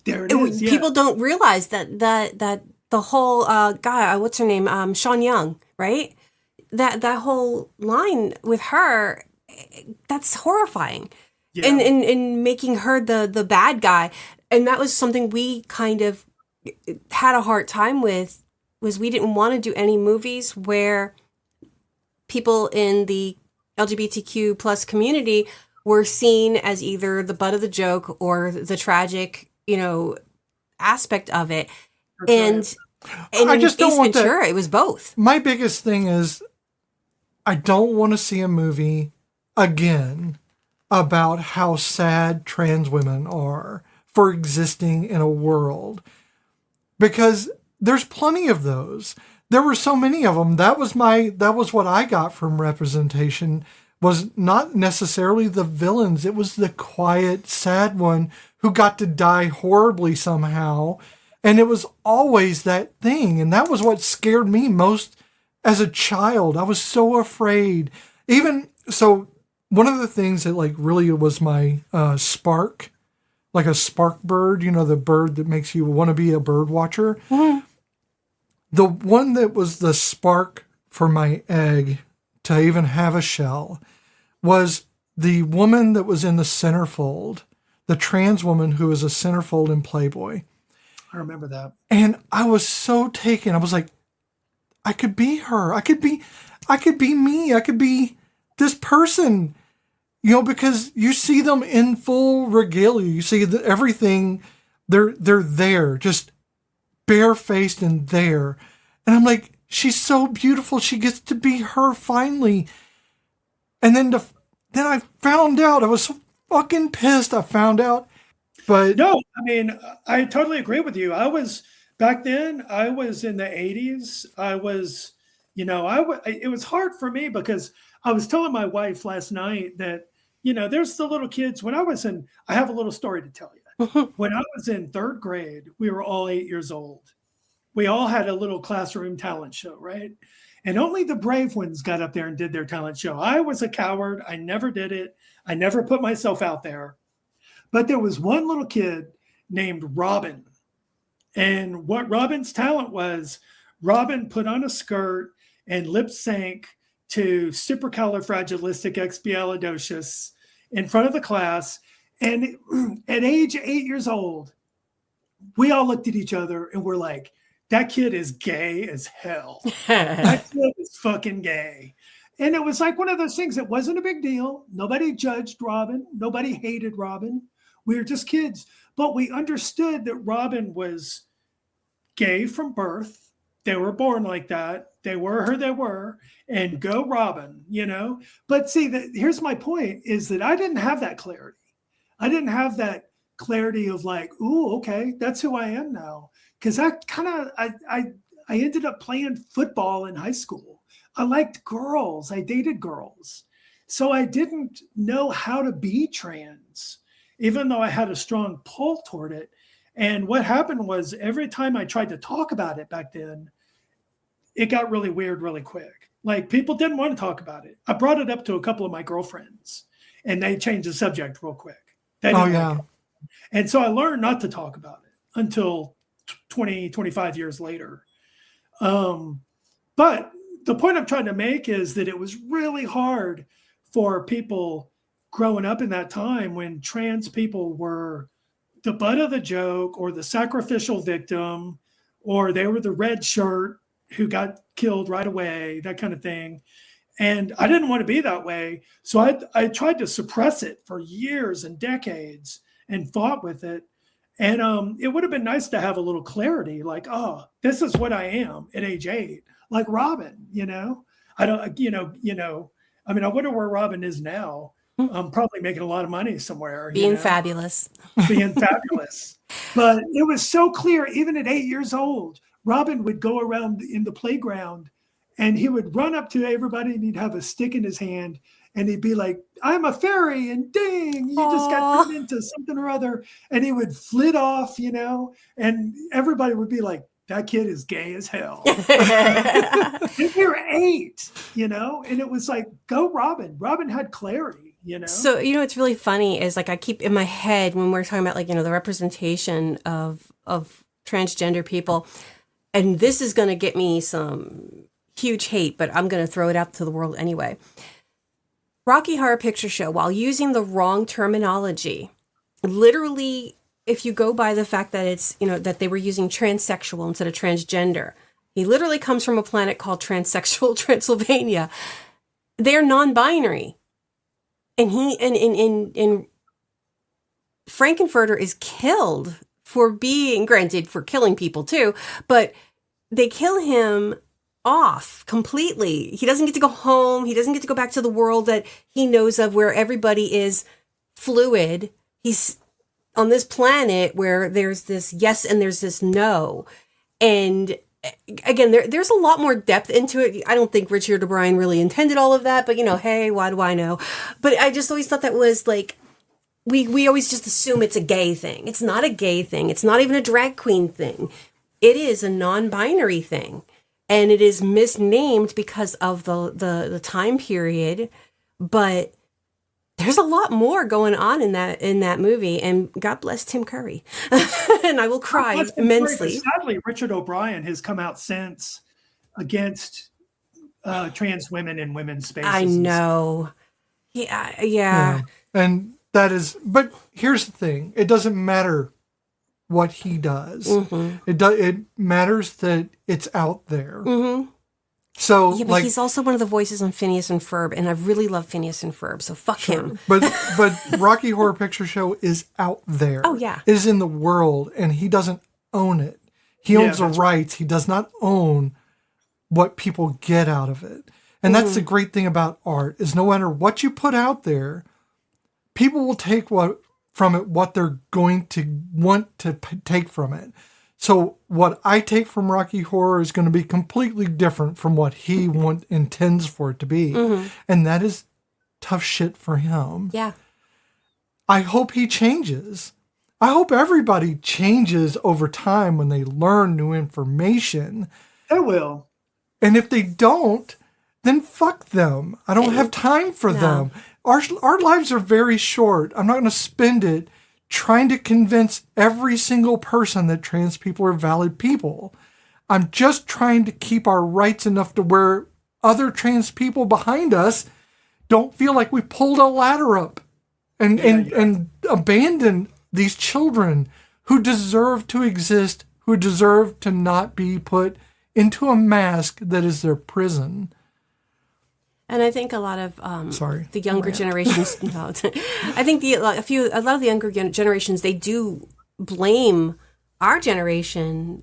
There it is. Yeah. People don't realize that the whole guy, what's her name? Sean Young, right? That whole line with her, that's horrifying. Yeah. And making her the bad guy. And that was something we kind of had a hard time with, was we didn't want to do any movies where people in the LGBTQ plus community were seen as either the butt of the joke or the tragic, aspect of it. And I just don't want Ventura, it was both. My biggest thing is I don't want to see a movie again about how sad trans women are for existing in a world, because there's plenty of those. There were so many of them. That was what I got from representation, was not necessarily the villains. It was the quiet, sad one who got to die horribly somehow. And it was always that thing. And that was what scared me most as a child. I was so afraid. Even so, one of the things that like really was my spark, like a spark bird, the bird that makes you want to be a bird watcher. Mm-hmm. The one that was the spark for my egg to even have a shell was the woman that was in the centerfold, the trans woman who was a centerfold in Playboy. I remember that. And I was so taken. I was like, I could be her. I could be me. I could be this person, because you see them in full regalia. You see everything. They're there, just barefaced and there. And I'm like, she's so beautiful. She gets to be her finally. And then I found out. I was so fucking pissed. I found out. But no, I mean, I totally agree with you. I was Back then, I was in the 80s. I was, it was hard for me because I was telling my wife last night that, there's the little kids. I have a little story to tell you. When I was in third grade, we were all 8 years old. We all had a little classroom talent show, right? And only the brave ones got up there and did their talent show. I was a coward. I never did it. I never put myself out there. But there was one little kid named Robin. And what Robin's talent was, Robin put on a skirt and lip sync to Supercalifragilisticexpialidocious in front of the class. And at age 8 years old, we all looked at each other and we're like, that kid is gay as hell. That kid is fucking gay. And it was like one of those things. It wasn't a big deal. Nobody judged Robin. Nobody hated Robin. We were just kids. But we understood that Robin was gay from birth. They were born like that. They were who they were. And go Robin, But see, here's my point, is that I didn't have that clarity. I didn't have that clarity of like, ooh, okay, that's who I am now. Because I ended up playing football in high school. I liked girls. I dated girls. So I didn't know how to be trans, even though I had a strong pull toward it. And what happened was every time I tried to talk about it back then, it got really weird really quick. Like people didn't want to talk about it. I brought it up to a couple of my girlfriends and they changed the subject real quick. They didn't like it. And so I learned not to talk about it until 20, 25 years later. But the point I'm trying to make is that it was really hard for people growing up in that time when trans people were the butt of the joke or the sacrificial victim, or they were the red shirt who got killed right away, that kind of thing. And I didn't want to be that way. So I tried to suppress it for years and decades and fought with it. And it would have been nice to have a little clarity, like, oh, this is what I am at age 8, like Robin, I don't, I mean, I wonder where Robin is now. I'm probably making a lot of money somewhere. Being fabulous. Being fabulous. But it was so clear, even at 8 years old, Robin would go around in the playground and he would run up to everybody and he'd have a stick in his hand and he'd be like, I'm a fairy, and ding, you just got turned into something or other. And he would flit off, and everybody would be like, that kid is gay as hell. And we were 8, and it was like, go Robin. Robin had clarity, So, it's really funny is like I keep in my head when we're talking about like, the representation of transgender people. And this is going to get me some huge hate, but I'm going to throw it out to the world anyway. Rocky Horror Picture Show, while using the wrong terminology, literally, if you go by the fact that it's, that they were using transsexual instead of transgender, he literally comes from a planet called Transsexual Transylvania. They're non-binary. And in Frankenfurter is killed for being, granted, for killing people too, but they kill him off completely. He doesn't get to go home. He doesn't get to go back to the world that he knows of where everybody is fluid. He's on this planet where there's this yes and there's this no. And again, there's a lot more depth into it. I don't think Richard O'Brien really intended all of that, but hey, why do I know? But I just always thought that was like, we always just assume it's a gay thing. It's not a gay thing. It's not even a drag queen thing. It is a non-binary thing. And it is misnamed because of the time period. But there's a lot more going on in that movie. And God bless Tim Curry. And I will cry immensely. Sadly, Richard O'Brien has come out since against trans women in women's spaces. I know. Yeah. And that is, but here's the thing. It doesn't matter what he does. Mm-hmm. It matters that it's out there. Mm-hmm. So, yeah, but he's also one of the voices on Phineas and Ferb, and I really love Phineas and Ferb, so fuck him. But Rocky Horror Picture Show is out there. Oh yeah, it is in the world, and he doesn't own it. He owns the rights. He does not own what people get out of it, and that's the great thing about art is no matter what you put out there, people will take what they're going to want to take from it. So what I take from Rocky Horror is going to be completely different from what he intends for it to be. And that is tough shit for him. Yeah. I hope he changes. I hope everybody changes over time when they learn new information. They will. And if they don't, then fuck them. I don't have time for them. Our lives are very short. I'm not going to spend it trying to convince every single person that trans people are valid people. I'm just trying to keep our rights enough to where other trans people behind us don't feel like we pulled a ladder up and abandoned these children who deserve to exist, who deserve to not be put into a mask that is their prison. And I think a lot of the younger generations. No, I think a lot of the younger generations, they do blame our generation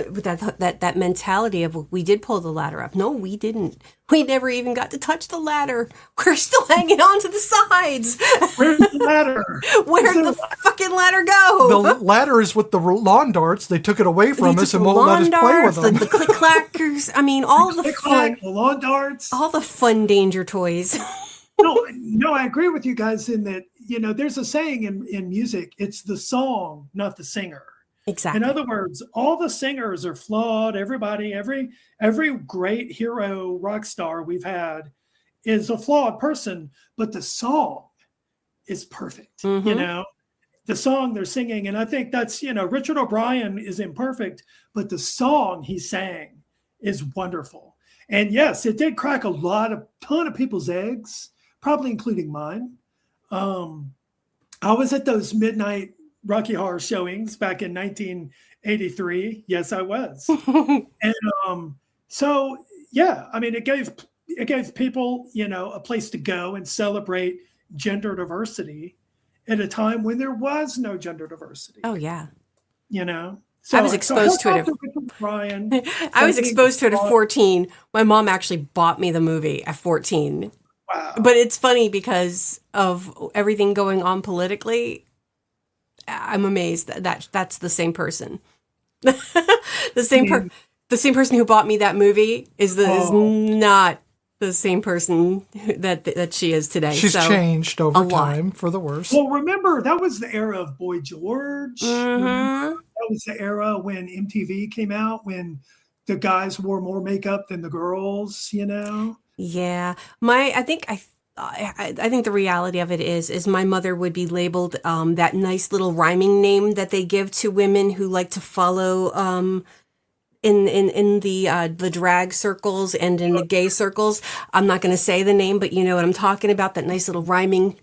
with that mentality of, we did pull the ladder up. No, we didn't. We never even got to touch the ladder. We're still hanging on to the sides. Where's the ladder? Where'd the fucking ladder go? The ladder is with the lawn darts. They took it away from us and won't let us play with them. The click-clackers. I mean, all the fun. The lawn darts. All the fun danger toys. No, I agree with you guys in that, there's a saying in music, it's the song, not the singer. Exactly. In other words, all the singers are flawed. Everybody, every great hero rock star we've had is a flawed person, but the song is perfect. The song they're singing, and I think that's Richard O'Brien is imperfect, but the song he sang is wonderful. And yes, it did crack ton of people's eggs, probably including mine. I was at those midnight Rocky Horror showings back in 1983. Yes, I was. And so, yeah, I mean, it gave people, a place to go and celebrate gender diversity at a time when there was no gender diversity. Oh, yeah. So, I was exposed to it. Brian, I was exposed to it at 14. My mom actually bought me the movie at 14. Wow. But it's funny because of everything going on politically. I'm amazed that that's the same person. the same person who bought me that movie is not the same person that she is today. She's changed over time for the worse. Well, remember, that was the era of Boy George. Mm-hmm. That was the era when MTV came out, when the guys wore more makeup than the girls, Yeah. I think the reality of it is my mother would be labeled that nice little rhyming name that they give to women who like to follow in the drag circles and in the gay circles. I'm not going to say the name, but you know what I'm talking about, that nice little rhyming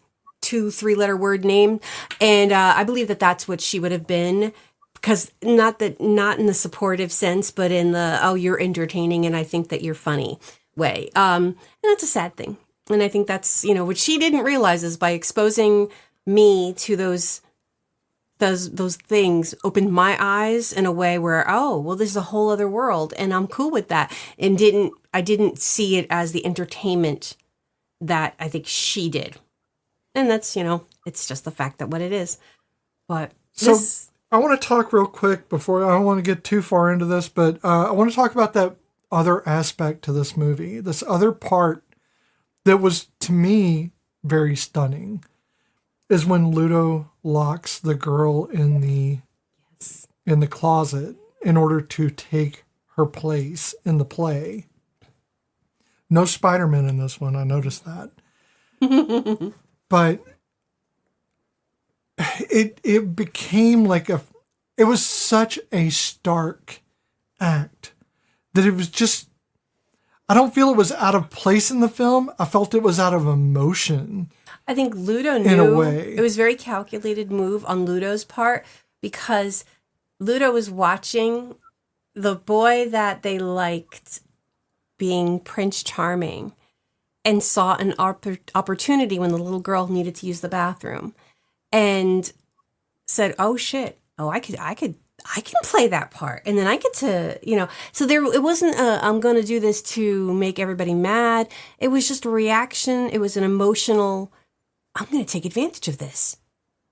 2-3 letter word name. And I believe that that's what she would have been, because not in the supportive sense, but in the, you're entertaining and I think that you're funny way. And that's a sad thing. And I think that's, what she didn't realize is by exposing me to those things opened my eyes in a way where, this is a whole other world and I'm cool with that. And I didn't see it as the entertainment that I think she did. And that's, it's just the fact that what it is. But I want to talk real quick before, I don't want to get too far into this, but I want to talk about that other aspect to this movie, this other part that was, to me, very stunning, is when Ludo locks the girl in the closet in order to take her place in the play. No Spider-Man in this one, I noticed that. But it became like it was such a stark act that it was just, I don't feel it was out of place in the film. I felt it was out of emotion. I think Ludo knew. In a way. It was a very calculated move on Ludo's part, because Ludo was watching the boy that they liked being Prince Charming and saw an opportunity when the little girl needed to use the bathroom and said, oh shit, I can play that part. And then I get to, so it wasn't I'm going to do this to make everybody mad. It was just a reaction. It was an emotional, I'm going to take advantage of this.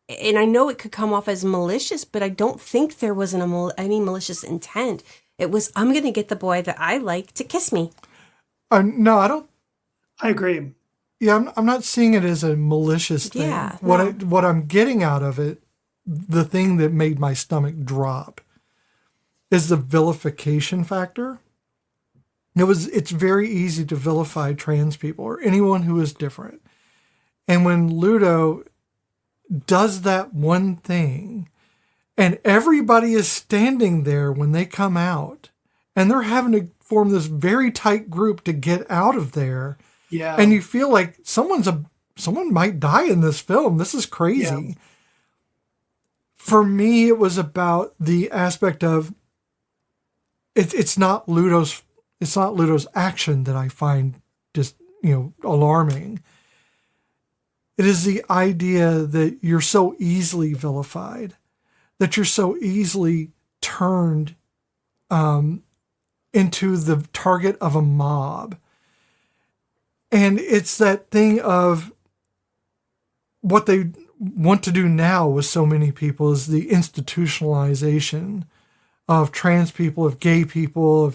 and I know it could come off as malicious, but I don't think there was any malicious intent. It was, I'm going to get the boy that I like to kiss me. No, I don't. I agree. Yeah, I'm not seeing it as a malicious thing. Yeah, What I'm getting out of it, the thing that made my stomach drop, is the vilification factor. It's very easy to vilify trans people or anyone who is different. And when Ludo does that one thing, and everybody is standing there when they come out, and they're having to form this very tight group to get out of there. Yeah. And you feel like someone might die in this film. This is crazy. Yeah. For me, it was about the aspect of it's not Ludo's action that I find just, alarming. It is the idea that you're so easily vilified, that you're so easily turned into the target of a mob. And it's that thing of what they want to do now with so many people is the institutionalization of trans people, of gay people,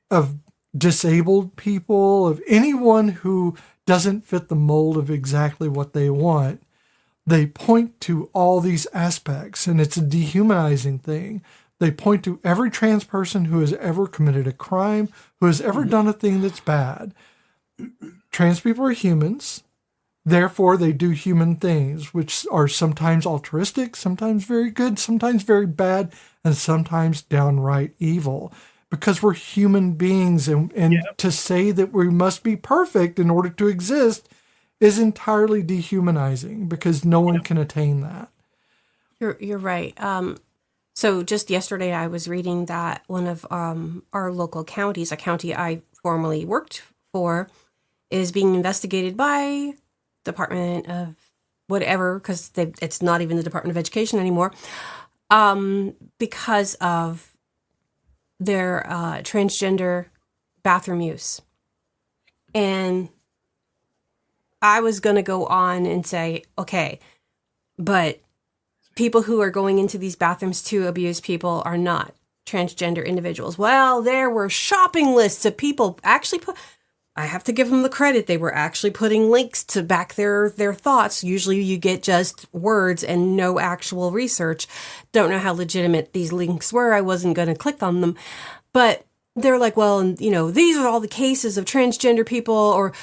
of disabled people, of anyone who doesn't fit the mold of exactly what they want. They point to all these aspects, and it's a dehumanizing thing. They point to every trans person who has ever committed a crime, who has ever done a thing that's bad. Trans people are humans. Therefore, they do human things, which are sometimes altruistic, sometimes very good, sometimes very bad, and sometimes downright evil. Because we're human beings, and to say that we must be perfect in order to exist is entirely dehumanizing, because no one can attain that. You're right. So just yesterday, I was reading that one of our local counties, a county I formerly worked for, is being investigated by Department of whatever, because it's not even the Department of Education anymore, because of their transgender bathroom use. And I was going to go on and say, okay, but people who are going into these bathrooms to abuse people are not transgender individuals. Well, there were shopping lists of people actually I have to give them the credit. They were actually putting links to back their thoughts. Usually you get just words and no actual research. Don't know how legitimate these links were. I wasn't going to click on them. But they're like, well, these are all the cases of transgender people, or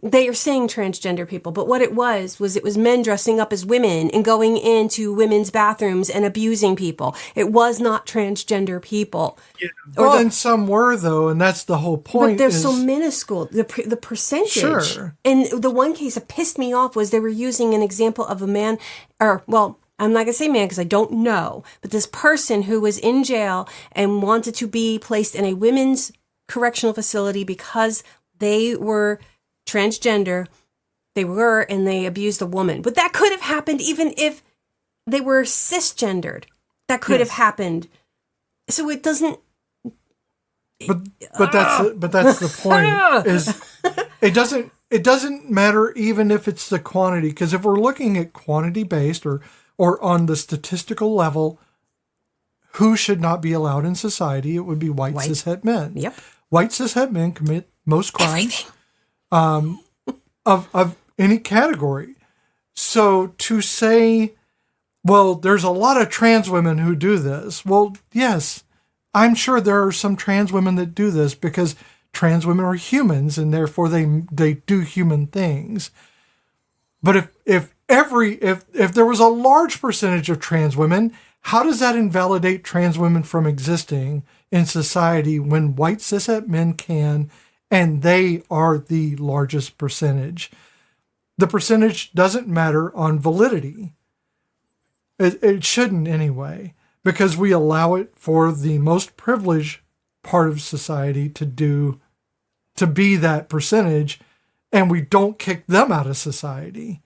they are saying transgender people. But what it was men dressing up as women and going into women's bathrooms and abusing people. It was not transgender people. Yeah. And some were, though, and that's the whole point. But they're so minuscule, the percentage. Sure. And the one case that pissed me off was they were using an example of a man, I'm not going to say man because I don't know, but this person who was in jail and wanted to be placed in a women's correctional facility because they were transgender, and they abused a woman. But that could have happened even if they were cisgendered. That could have happened. So it doesn't. But that's the point. Is it doesn't matter even if it's the quantity, because if we're looking at quantity based or on the statistical level, who should not be allowed in society? It would be white cishet men. Yep. White cishet men commit most crimes. Of any category. So to say, well, there's a lot of trans women who do this. Well, yes, I'm sure there are some trans women that do this because trans women are humans and therefore they do human things. But if there was a large percentage of trans women, how does that invalidate trans women from existing in society when white cishet men can? And they are the largest percentage. The percentage doesn't matter on validity. It shouldn't anyway, because we allow it for the most privileged part of society to be that percentage, and we don't kick them out of society.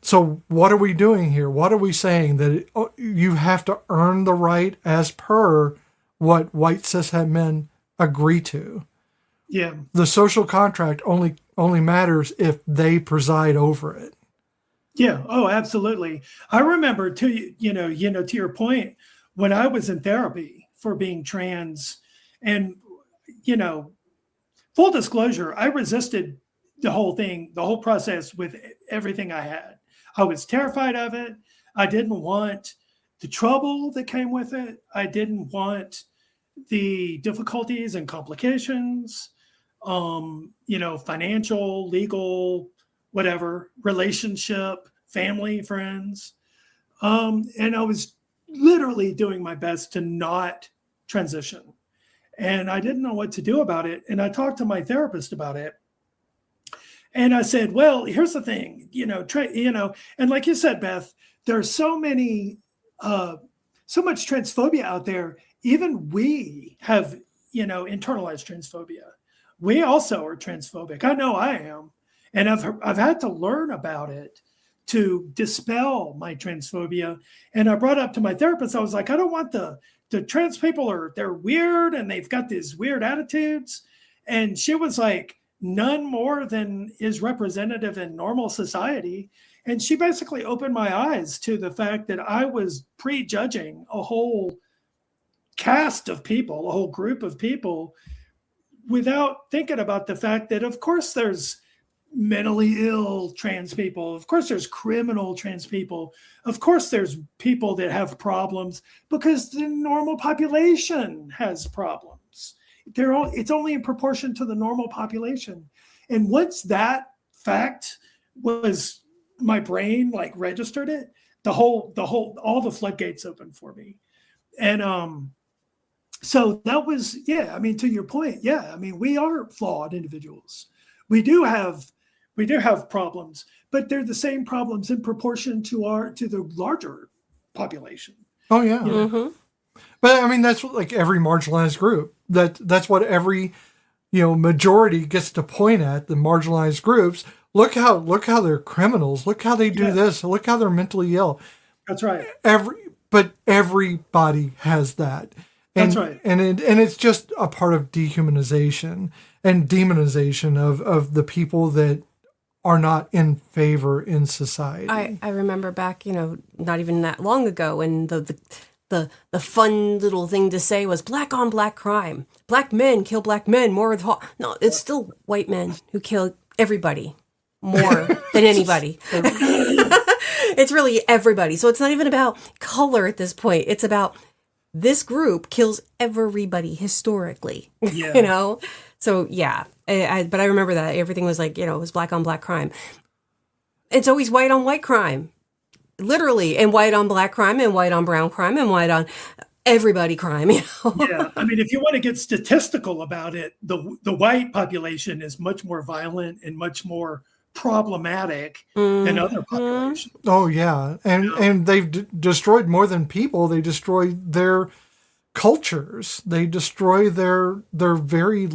So what are we doing here? What are we saying? That you have to earn the right as per what white cishet men agree to. Yeah. The social contract only matters if they preside over it. Yeah. Oh, absolutely. I remember to your point, when I was in therapy for being trans, and you know, full disclosure, I resisted the whole thing, the whole process with everything I had. I was terrified of it. I didn't want the trouble that came with it. I didn't want the difficulties and complications, financial, legal, whatever, relationship, family, friends. And I was literally doing my best to not transition. And I didn't know what to do about it. And I talked to my therapist about it. And I said, well, here's the thing, and like you said, Beth, there's so much transphobia out there. Even we have, internalized transphobia. We also are transphobic. I know I am. And I've had to learn about it to dispel my transphobia. And I brought up to my therapist, I was like, I don't want the trans people they're weird and they've got these weird attitudes. And she was like, none more than is representative in normal society. And she basically opened my eyes to the fact that I was prejudging a whole cast of people, a whole group of people, without thinking about the fact that, of course, there's mentally ill trans people. Of course, there's criminal trans people. Of course, there's people that have problems because the normal population has problems. It's only in proportion to the normal population. And once that fact was, my brain like registered it, all the floodgates opened for me. And so that was, I mean, to your point, I mean, we are flawed individuals. We do have problems, but they're the same problems in proportion to the larger population. Oh yeah. Mm-hmm. But I mean, that's like every marginalized group. That's what every majority gets to point at, the marginalized groups. Look how they're criminals. Look how they do this. Look how they're mentally ill. That's right. But everybody has that. And, that's right. And it's just a part of dehumanization and demonization of the people that are not in favor in society. I remember back, not even that long ago, and the fun little thing to say was black on black crime. Black men kill black men more. No, it's still white men who kill everybody more than anybody. It's really everybody. So it's not even about color at this point. It's about this group kills everybody historically. Yeah. So yeah, but I remember that everything was like, it was black on black crime. It's always white on white crime, literally, and white on black crime, and white on brown crime, and white on everybody crime. Yeah, I mean, if you want to get statistical about it, the white population is much more violent and much more problematic than other populations. Oh yeah, and they've destroyed more than people. They destroyed their cultures. They destroy their very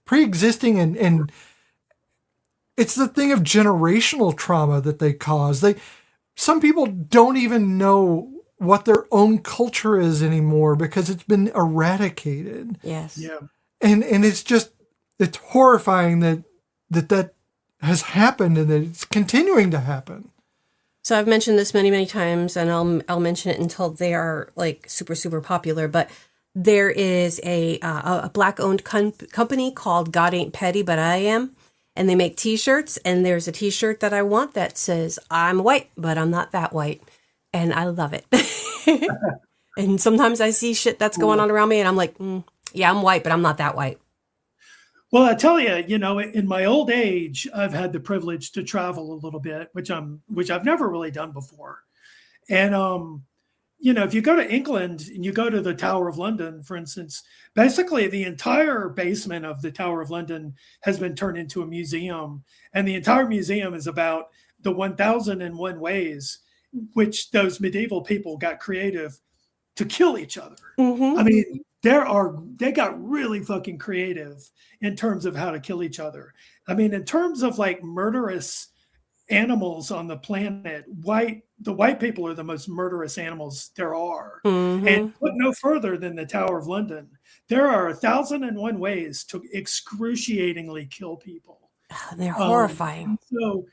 pre-existing and it's the thing of generational trauma that they cause. Some people don't even know what their own culture is anymore because it's been eradicated. Yes. Yeah. And it's horrifying that has happened and that it's continuing to happen. So I've mentioned this many, many times, and I'll mention it until they are like super, super popular. But there is a Black-owned company called God Ain't Petty, But I Am. And they make T-shirts, and there's a T-shirt that I want that says, I'm white, but I'm not that white. And I love it. And sometimes I see shit that's going on around me, and I'm like, yeah, I'm white, but I'm not that white. Well, I tell you, in my old age, I've had the privilege to travel a little bit, which I've never really done before. And, if you go to England and you go to the Tower of London, for instance, basically the entire basement of the Tower of London has been turned into a museum. And the entire museum is about the 1001 ways which those medieval people got creative to kill each other. Mm-hmm. I mean, they got really fucking creative in terms of how to kill each other. I mean, in terms of like murderous animals on the planet, the white people are the most murderous animals there are. Mm-hmm. And look no further than the Tower of London. There are 1001 ways to excruciatingly kill people. They're horrifying. So,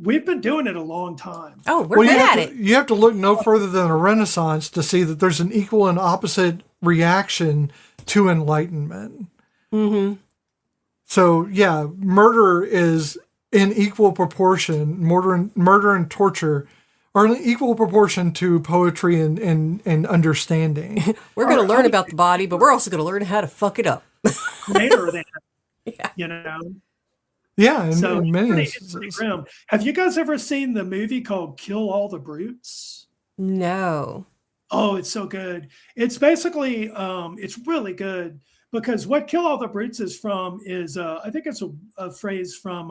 we've been doing it a long time. Oh, we're good at it. You have to look no further than a Renaissance to see that there's an equal and opposite reaction to Enlightenment. Mm-hmm. So, yeah, murder is in equal proportion, murder and torture are in equal proportion to poetry and understanding. We're going to learn about the body, but we're also going to learn how to fuck it up. Greater than, Yeah. Yeah, in it's many pretty instances. grim. Have you guys ever seen the movie called Kill All the Brutes? No. Oh, it's so good. It's basically, it's really good because what Kill All the Brutes is from is, I think it's a phrase from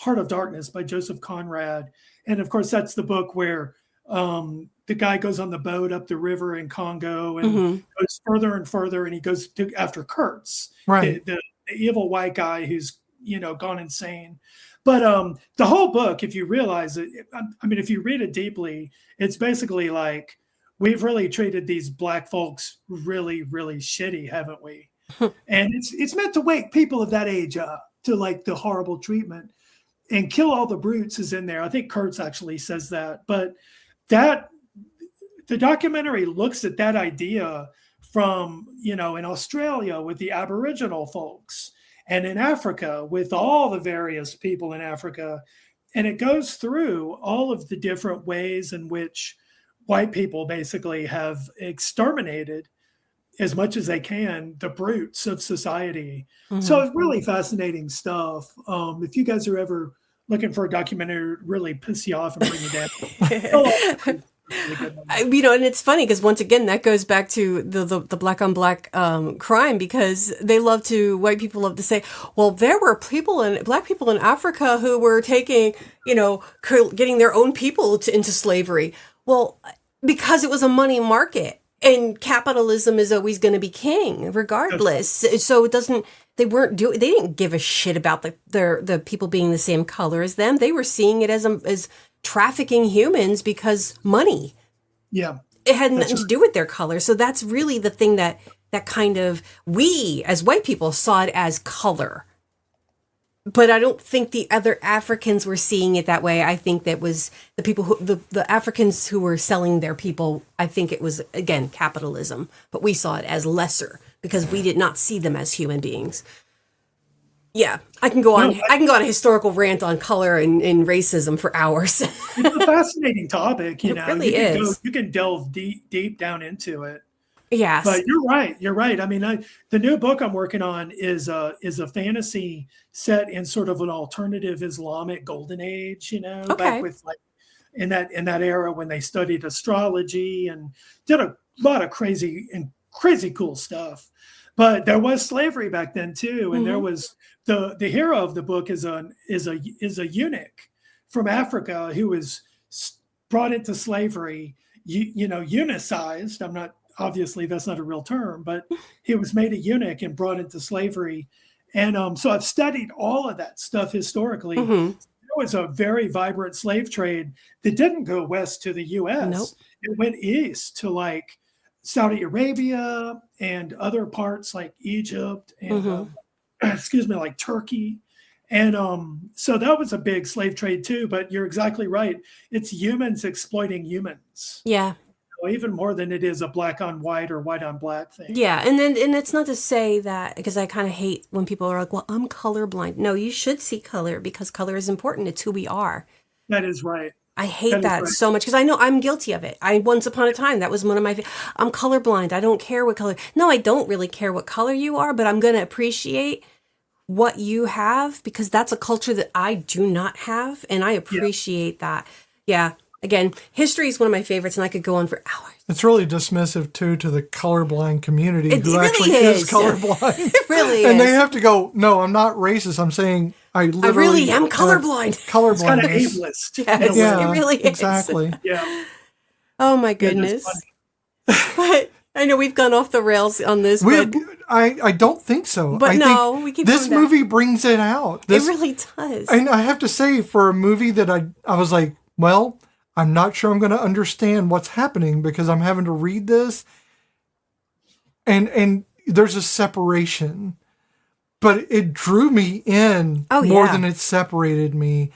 Heart of Darkness by Joseph Conrad. And of course, that's the book where the guy goes on the boat up the river in Congo and goes further and further, and he goes after Kurtz, Right. the evil white guy who's gone insane. But the whole book, if you realize it, I mean, if you read it deeply, it's basically like we've really treated these black folks really, really shitty, haven't we? And it's meant to wake people of that age up to like the horrible treatment. And Kill All the Brutes is in there. I think Kurtz actually says that. But the documentary looks at that idea from, in Australia with the Aboriginal folks and in Africa with all the various people in Africa. And it goes through all of the different ways in which white people basically have exterminated as much as they can the brutes of society. So it's really fascinating stuff. If you guys are ever looking for a documentary to really piss you off and bring you down. And it's funny because once again that goes back to the black on black crime, because white people love to say, well, there were black people in Africa who were taking, getting their own people into slavery. Well, because it was a money market. And capitalism is always going to be king, regardless. So they didn't give a shit about the people being the same color as them. They were seeing it as trafficking humans because money. Yeah. It had nothing to do with their color. So that's really the thing that kind of, we as white people saw it as color. But I don't think the other Africans were seeing it that way. I think that was the people the Africans who were selling their people. I think it was, again, capitalism, but we saw it as lesser because we did not see them as human beings. Yeah, I can go on a historical rant on color and racism for hours. It's a fascinating topic, It really is. You can delve deep down into it. Yes. But you're right. I mean, the new book I'm working on is a fantasy set in sort of an alternative Islamic golden age, back with like in that era when they studied astrology and did a lot of crazy cool stuff. But there was slavery back then too, and there was the hero of the book is a eunuch from Africa who was brought into slavery, eunuchized. I'm not. Obviously, that's not a real term, but he was made a eunuch and brought into slavery. And so I've studied all of that stuff historically. There was a very vibrant slave trade that didn't go west to the U.S. Nope. It went east to like Saudi Arabia and other parts like Egypt and, like Turkey. And so that was a big slave trade too. But you're exactly right. It's humans exploiting humans. Yeah. Even more than it is a black on white or white on black thing. Yeah, and it's not to say that, because I kind of hate when people are like, well, I'm colorblind. No, you should see color because color is important. It's who we are. That is right. I hate that so much because I know I'm guilty of it. Once upon a time, that was one of my, I'm colorblind. I don't care what color. No, I don't really care what color you are, but I'm going to appreciate what you have because that's a culture that I do not have. And I appreciate that. Yeah. Again, history is one of my favorites, and I could go on for hours. It's really dismissive, too, to the colorblind community who really actually is colorblind. It really and is. they have to go, no, I'm not racist. I'm saying I really am colorblind. Colorblind. It's kind of ableist. Yes, Yeah, it really is. Exactly. Yeah. Oh, my goodness. But I know we've gone off the rails on this, but I don't think so. But I no, think we keep this coming back. movie brings it out. It really does. And I have to say, for a movie that I was like, well, I'm not sure I'm going to understand what's happening because I'm having to read this. And there's a separation. But it drew me in more than it separated me.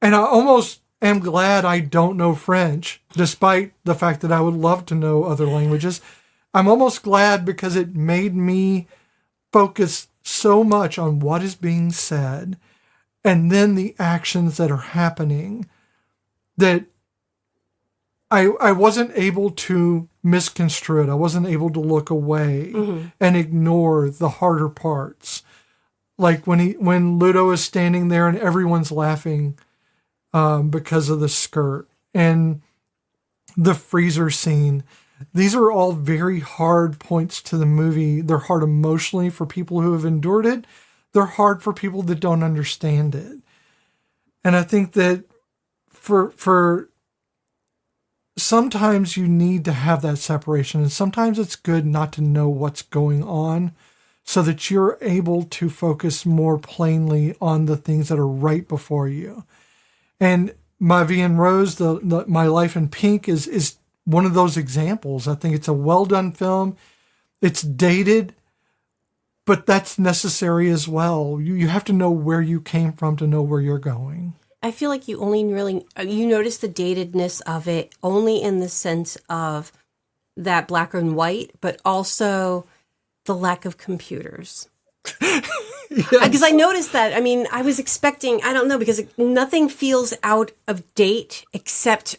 And I almost am glad I don't know French, despite the fact that I would love to know other languages. I'm almost glad because it made me focus so much on what is being said and then the actions that are happening that I wasn't able to misconstrue it. I wasn't able to look away and ignore the harder parts. Like when Ludo is standing there and everyone's laughing because of the skirt and the freezer scene. These are all very hard points to the movie. They're hard emotionally for people who have endured it. They're hard for people that don't understand it. And I think that for sometimes you need to have that separation, and sometimes it's good not to know what's going on so that you're able to focus more plainly on the things that are right before you. And Ma Vie en Rose, My Life in Pink, is one of those examples. I think it's a well-done film. It's dated, but that's necessary as well. You have to know where you came from to know where you're going. I feel like you notice the datedness of it only in the sense of that black and white, but also the lack of computers. Because I noticed that. I mean, I was expecting, I don't know, because nothing feels out of date except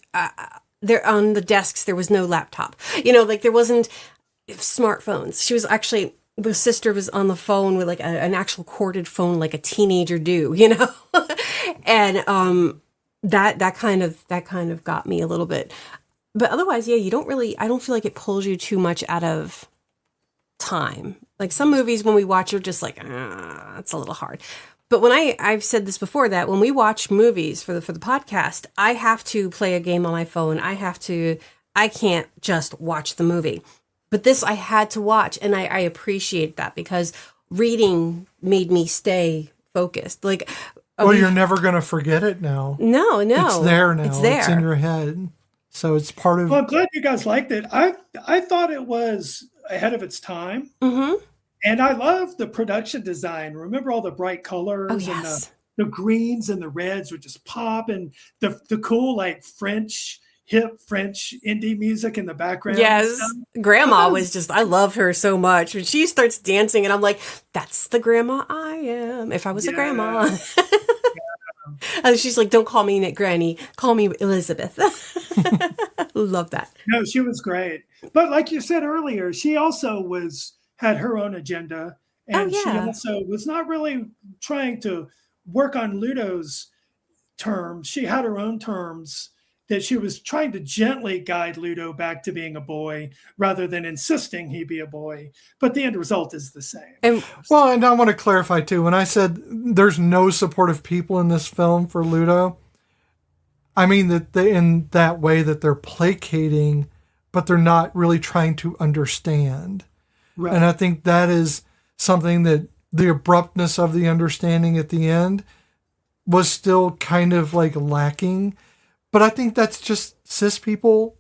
there on the desks, there was no laptop. Like there wasn't smartphones. The sister was on the phone with like an actual corded phone, like a teenager do, and that kind of got me a little bit. But otherwise, yeah, I don't feel like it pulls you too much out of time. Like some movies when we watch, you're just like, it's a little hard. But when I've said this before, that when we watch movies for the podcast, I have to play a game on my phone. I can't just watch the movie. But this I had to watch, and I appreciate that because reading made me stay focused. Like, well, you're never going to forget it now. No. It's there now. It's there. It's in your head. So it's part of... Well, I'm glad you guys liked it. I thought it was ahead of its time. Mm-hmm. And I love the production design. Remember all the bright colors? Oh, yes. And the greens and the reds would just pop, and the cool, like, hip French indie music in the background. Yes. Grandma was just, I love her so much. When she starts dancing and I'm like, that's the grandma I am. If I was a grandma. And she's like, don't call me Granny. Call me Elizabeth. Love that. No, she was great. But like you said earlier, she also had her own agenda. And she also was not really trying to work on Ludo's terms. She had her own terms that she was trying to gently guide Ludo back to being a boy rather than insisting he be a boy. But the end result is the same. And I want to clarify too, when I said there's no supportive people in this film for Ludo, I mean that in that way that they're placating, but they're not really trying to understand. Right. And I think that is something that the abruptness of the understanding at the end was still kind of like lacking. But I think that's just cis people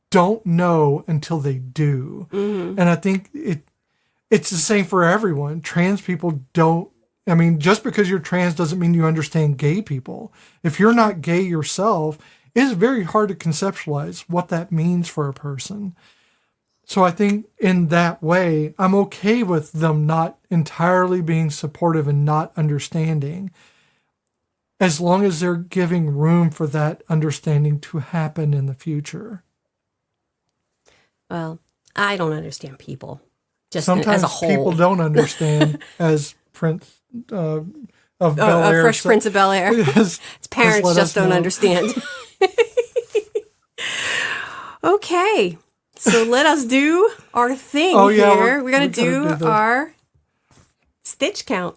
don't know until they do. Mm-hmm. And I think it's the same for everyone. Trans people don't, I mean, just because you're trans doesn't mean you understand gay people. If you're not gay yourself, it is very hard to conceptualize what that means for a person. So I think in that way, I'm okay with them not entirely being supportive and not understanding, as long as they're giving room for that understanding to happen in the future. Well, I don't understand people. Just sometimes as a whole. People don't understand as Prince of Bel-Air. Fresh Prince of Bel-Air. His parents just don't understand. Okay. So let us do our thing here. We're going to do our stitch count.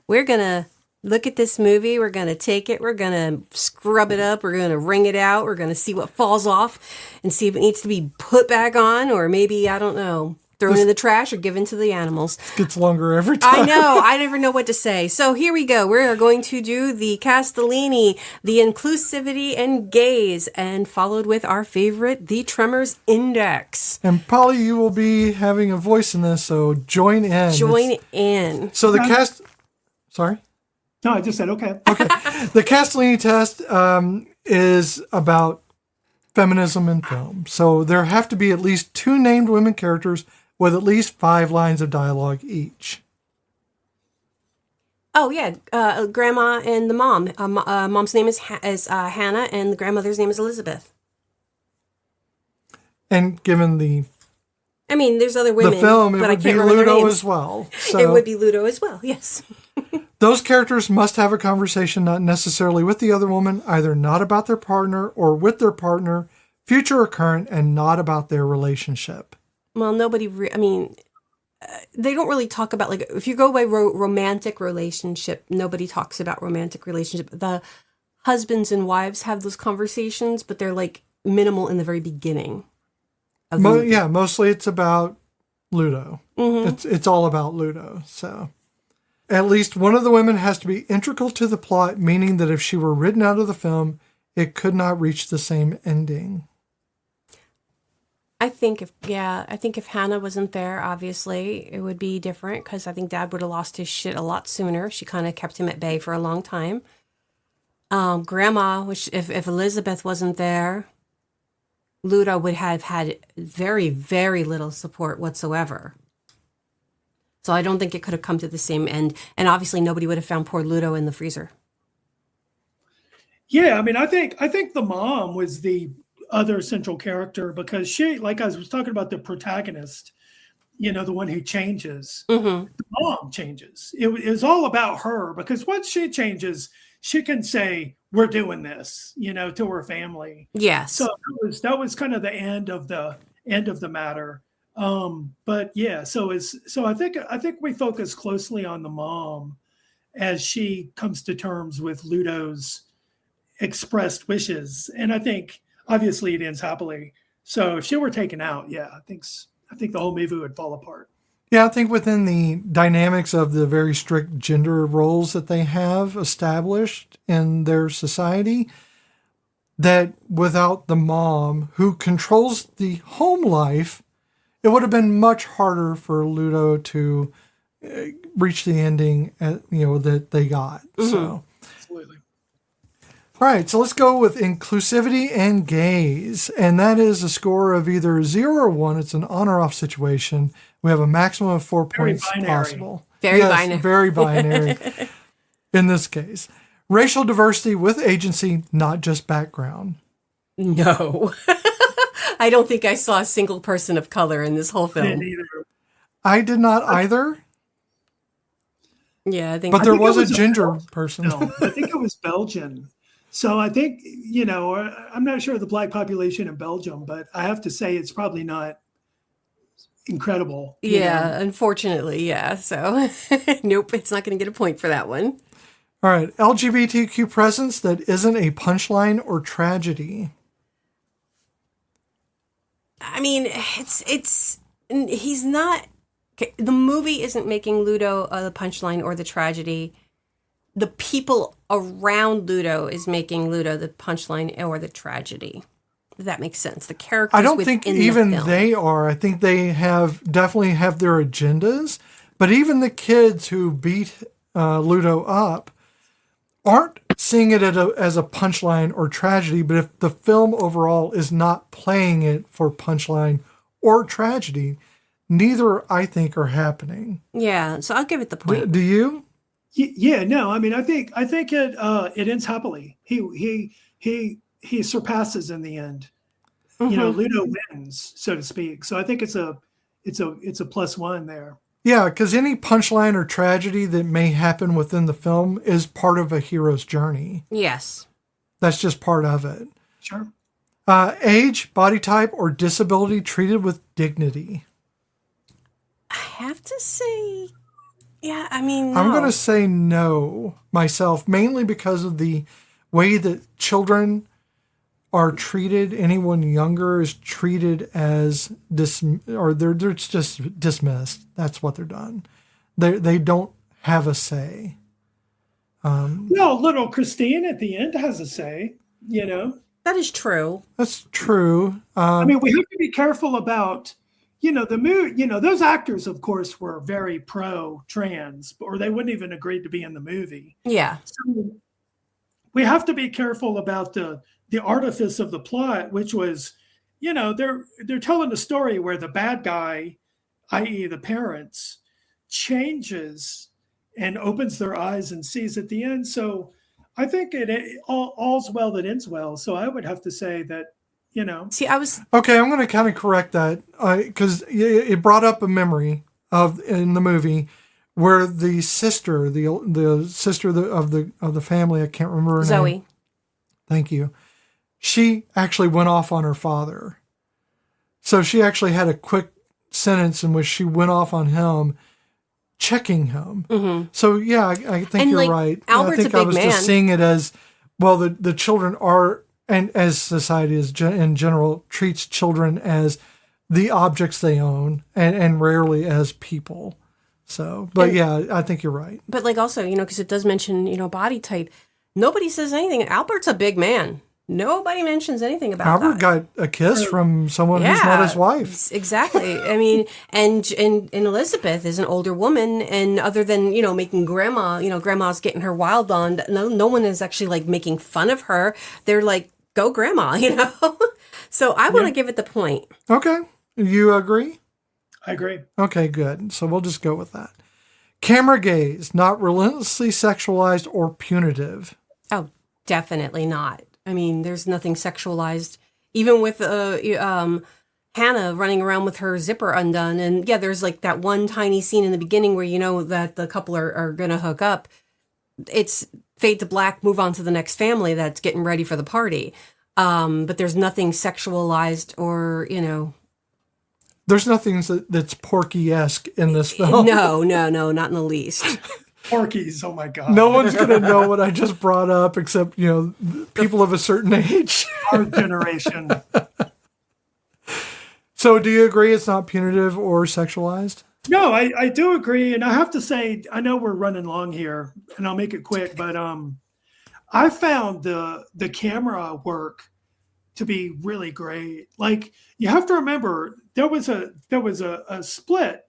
We're going to look at this movie. We're going to take it. We're going to scrub it up. We're going to wring it out. We're going to see what falls off and see if it needs to be put back on or maybe, I don't know, thrown in the trash or given to the animals. It gets longer every time. I know. I never know what to say. So here we go. We're going to do the Castellini, the inclusivity and gaze, and followed with our favorite, the Tremors Index. And Polly, you will be having a voice in this, so join in. Join in. So the cast... Sorry? No, I just said okay. Okay. The Castellini test is about feminism in film. So there have to be at least 2 named women characters with at least 5 lines of dialogue each. Oh yeah, grandma and the mom. Mom's name is Hannah, and the grandmother's name is Elizabeth. And given the there's other women, film, it but I would be can't remember their Ludo names. as well. So It would be Ludo as well. Yes. those characters must have a conversation not necessarily with the other woman, either not about their partner or with their partner, future or current, and not about their relationship. Well, nobody. They don't really talk about, like, if you go by romantic relationship, nobody talks about romantic relationship. The husbands and wives have those conversations, but they're like minimal in the very beginning. Mostly it's about Ludo. Mm-hmm. It's all about Ludo. So at least one of the women has to be integral to the plot, meaning that if she were written out of the film, it could not reach the same ending. I think if Hannah wasn't there, obviously it would be different, because I think Dad would have lost his shit a lot sooner. She kind of kept him at bay for a long time. Grandma, which if Elizabeth wasn't there, Ludo would have had very, very little support whatsoever. So I don't think it could have come to the same end. And obviously nobody would have found poor Ludo in the freezer. Yeah, I think the mom was the other central character, because she, like I was talking about the protagonist, the one who changes. Mm-hmm. The mom changes. It was all about her, because once she changes, she can say, we're doing this, to her family. Yes. So that was kind of the end of the matter. But yeah, so I think we focus closely on the mom as she comes to terms with Ludo's expressed wishes. And I think obviously it ends happily. So if she were taken out, yeah, I think the whole movie would fall apart. Yeah, I think within the dynamics of the very strict gender roles that they have established in their society, that without the mom who controls the home life, it would have been much harder for Ludo to reach the ending that they got. Mm-hmm. So, absolutely. All right, so let's go with inclusivity and gaze. And that is a score of either 0 or 1. It's an on or off situation. We have a maximum of 4 points possible. Very binary. Very binary in this case. Racial diversity with agency, not just background. No. I don't think I saw a single person of color in this whole film. I did not either. Yeah, but there was a ginger person. I think it was Belgian. So I think, I'm not sure of the black population in Belgium, but I have to say it's probably not incredible. Yeah, unfortunately, yeah. So, nope, it's not going to get a point for that one. All right, LGBTQ presence that isn't a punchline or tragedy. I mean, he's not, the movie isn't making Ludo the punchline or the tragedy. The people around Ludo is making Ludo the punchline or the tragedy. If that makes sense. The characters. I don't think even they are. I think they definitely have their agendas. But even the kids who beat Ludo up aren't seeing it as a punchline or tragedy. But if the film overall is not playing it for punchline or tragedy, neither I think are happening. Yeah. So I'll give it the point. Do you? Yeah, no, I mean, I think it ends happily. He surpasses in the end. Mm-hmm. Ludo wins, so to speak. So I think it's a +1 there. Yeah, because any punchline or tragedy that may happen within the film is part of a hero's journey. Yes, that's just part of it. Sure. Age, body type, or disability treated with dignity. I have to say. Yeah, I mean, no. I'm going to say no myself, mainly because of the way that children are treated. Anyone younger is treated as they're just dismissed. That's what they're done. They don't have a say. Little Christine at the end has a say. That is true. That's true. I mean, we have to be careful about. the movie, those actors, of course, were very pro-trans, or they wouldn't even agree to be in the movie. Yeah. So we have to be careful about the artifice of the plot, which was, they're telling a story where the bad guy, i.e., the parents, changes and opens their eyes and sees at the end. So I think all's well that ends well. So I would have to say that, See, I was Okay, I'm going to kind of correct that because it brought up a memory in the movie where the sister, the sister of the family, I can't remember her Zoe. name. Thank you. She actually went off on her father. So she actually had a quick sentence in which she went off on him, checking him. Mm-hmm. So yeah, I think and you're right. Albert's I think a big I was man. just seeing it as, well, the children are, and as society in general treats children as the objects they own and rarely as people. So, but yeah, I think you're right. But also, because it does mention, body type. Nobody says anything. Albert's a big man. Nobody mentions anything about Albert that. got a kiss from someone who's not his wife. Exactly. I mean, and Elizabeth is an older woman, and other than making grandma's getting her wild on. No one is actually making fun of her. They're like, go grandma, So I want to give it the point. Okay, you agree? I agree. Okay, good. So we'll just go with that. Camera gaze, not relentlessly sexualized or punitive. Oh, definitely not. I mean, there's nothing sexualized, even with Hannah running around with her zipper undone. And yeah, there's that one tiny scene in the beginning where that the couple are going to hook up. It's fade to black, move on to the next family that's getting ready for the party. But there's nothing sexualized or, There's nothing that's Porky-esque in this film. No, not in the least. Porky's, oh my God. No one's going to know what I just brought up except, people of a certain age. Our generation. So do you agree it's not punitive or sexualized? No, I do agree. And I have to say, I know we're running long here and I'll make it quick, but I found the camera work to be really great. You have to remember there was a split,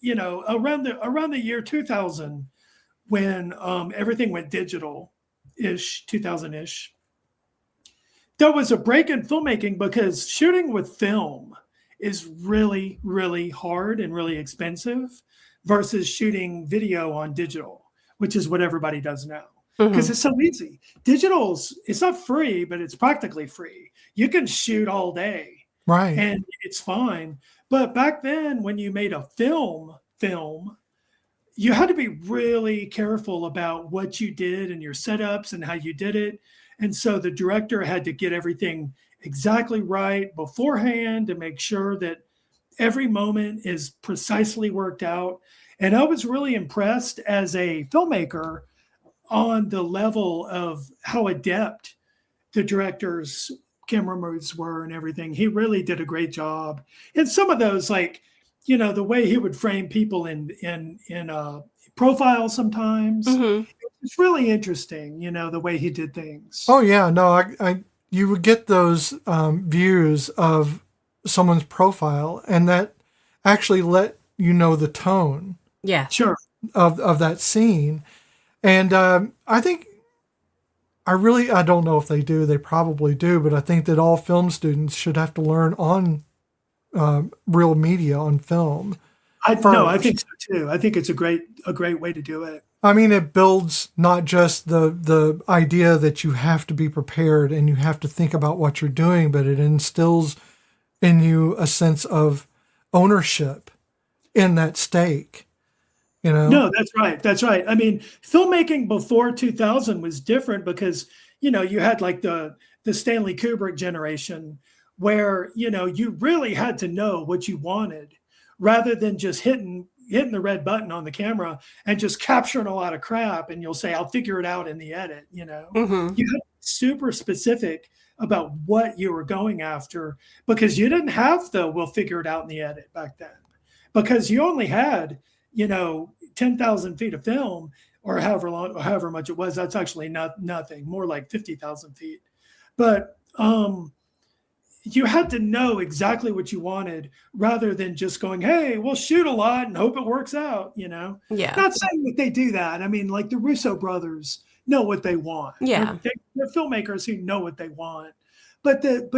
around the year 2000 when everything went digital-ish, 2000-ish. There was a break in filmmaking because shooting with film is really, really hard and really expensive versus shooting video on digital, which is what everybody does now. Because it's so easy. It's not free, but it's practically free. You can shoot all day. Right. And it's fine. But back then, when you made a film, you had to be really careful about what you did and your setups and how you did it. And so the director had to get everything exactly right beforehand to make sure that every moment is precisely worked out. And I was really impressed as a filmmaker on the level of how adept the director's camera moves were and everything. He really did a great job. And some of those, the way he would frame people in profile sometimes. It's really interesting, the way he did things. Oh yeah, no, you would get those views of someone's profile, and that actually let you know the tone. Yeah, sure. Of that scene, and I think I don't know if they do. They probably do, but I think that all film students should have to learn on real media on film. I think so too. I think it's a great way to do it. I mean, it builds not just the idea that you have to be prepared and you have to think about what you're doing, but it instills in you a sense of ownership in that stake. No, that's right. That's right. I mean, filmmaking before 2000 was different because, you had the Stanley Kubrick generation where, you really had to know what you wanted rather than just hitting the red button on the camera and just capturing a lot of crap. And you'll say, I'll figure it out in the edit. You had to be super specific about what you were going after because you didn't have we'll figure it out in the edit back then because you only had 10,000 feet of film or however much it was. That's actually nothing, more like 50,000 feet. But you had to know exactly what you wanted rather than just going, hey, we'll shoot a lot and hope it works out, Yeah. Not saying that they do that. I mean, like the Russo brothers know what they want. Yeah. They're filmmakers who know what they want. But the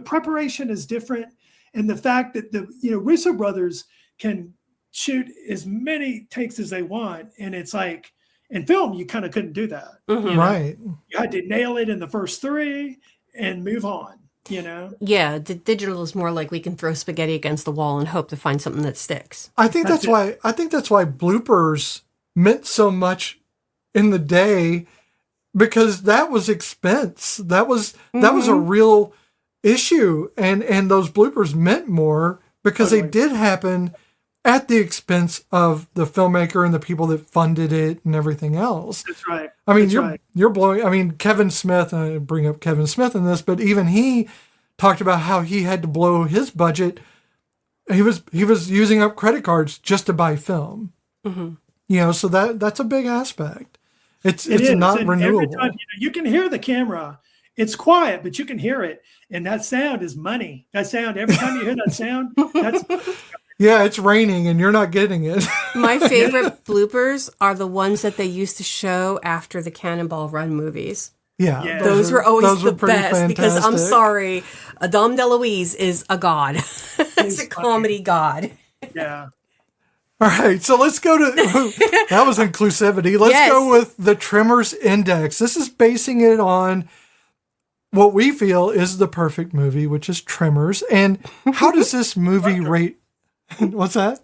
preparation is different. And the fact that the Russo brothers can shoot as many takes as they want. And it's like, in film, you kind of couldn't do that. Right. You had to nail it in the first 3 and move on, Yeah, the digital is more like we can throw spaghetti against the wall and hope to find something that sticks. I think that's why bloopers meant so much in the day, because that was expense. That was a real issue, and those bloopers meant more because they did happen at the expense of the filmmaker and the people that funded it and everything else. That's right. I mean, you're blowing. I mean, Kevin Smith. I bring up Kevin Smith in this, but even he talked about how he had to blow his budget. He was using up credit cards just to buy film. So that's a big aspect. It's not and renewable. Every time, you can hear the camera. It's quiet, but you can hear it, and that sound is money. That sound, every time you hear that sound, that's. Yeah, it's raining and you're not getting it. My favorite bloopers are the ones that they used to show after the Cannonball Run movies. Yeah. Those were always the best fantastic. because I'm sorry, Adam DeLuise is a god. He's a comedy god. Yeah. All right, so let's go to, that was inclusivity. Let's go with the Tremors Index. This is basing it on what we feel is the perfect movie, which is Tremors. And how does this movie rate? What's that?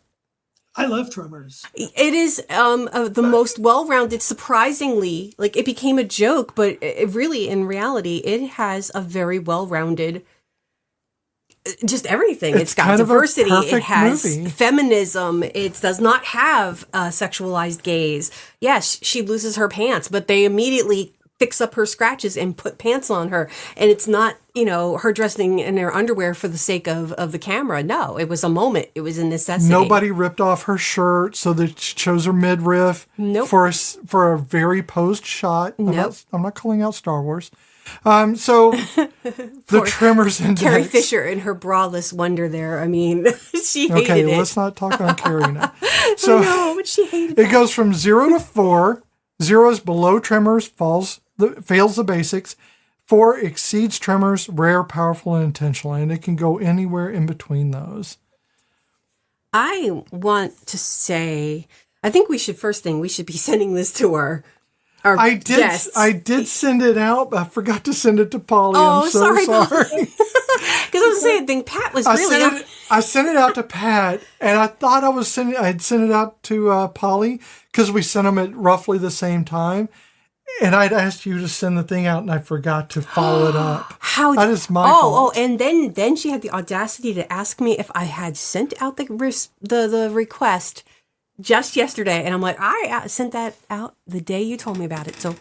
I love Tremors. It is the most well-rounded, surprisingly, like it became a joke, but it really, in reality, it has a very well-rounded, just everything. It's got diversity. It has feminism. It does not have a sexualized gaze. Yes, she loses her pants, but they immediately fix up her scratches and put pants on her. And it's not, her dressing in her underwear for the sake of the camera. No, it was a moment. It was a necessity. Nobody ripped off her shirt so that it shows her midriff for a very posed shot. Nope. I'm not calling out Star Wars. So the Tremors Index. Carrie Fisher in her braless wonder there. I mean, she hated it. Okay, let's not talk on Carrie now. So no, but she hated it. Goes from 0 to 4. 0 is below Tremors, fails the basics. 4 exceeds Tremors, rare, powerful, and intentional. And it can go anywhere in between those. I want to say, I think we should be sending this to our guests. I did send it out, but I forgot to send it to Polly. Oh, I'm so sorry. Because I was saying, Pat was really... I sent it out to Pat, and I thought I'd send it out to Polly, because we sent them at roughly the same time. And I'd asked you to send the thing out, and I forgot to follow it up. That is my fault. Oh, and then she had the audacity to ask me if I had sent out the request just yesterday, and I'm like, I sent that out the day you told me about it. So,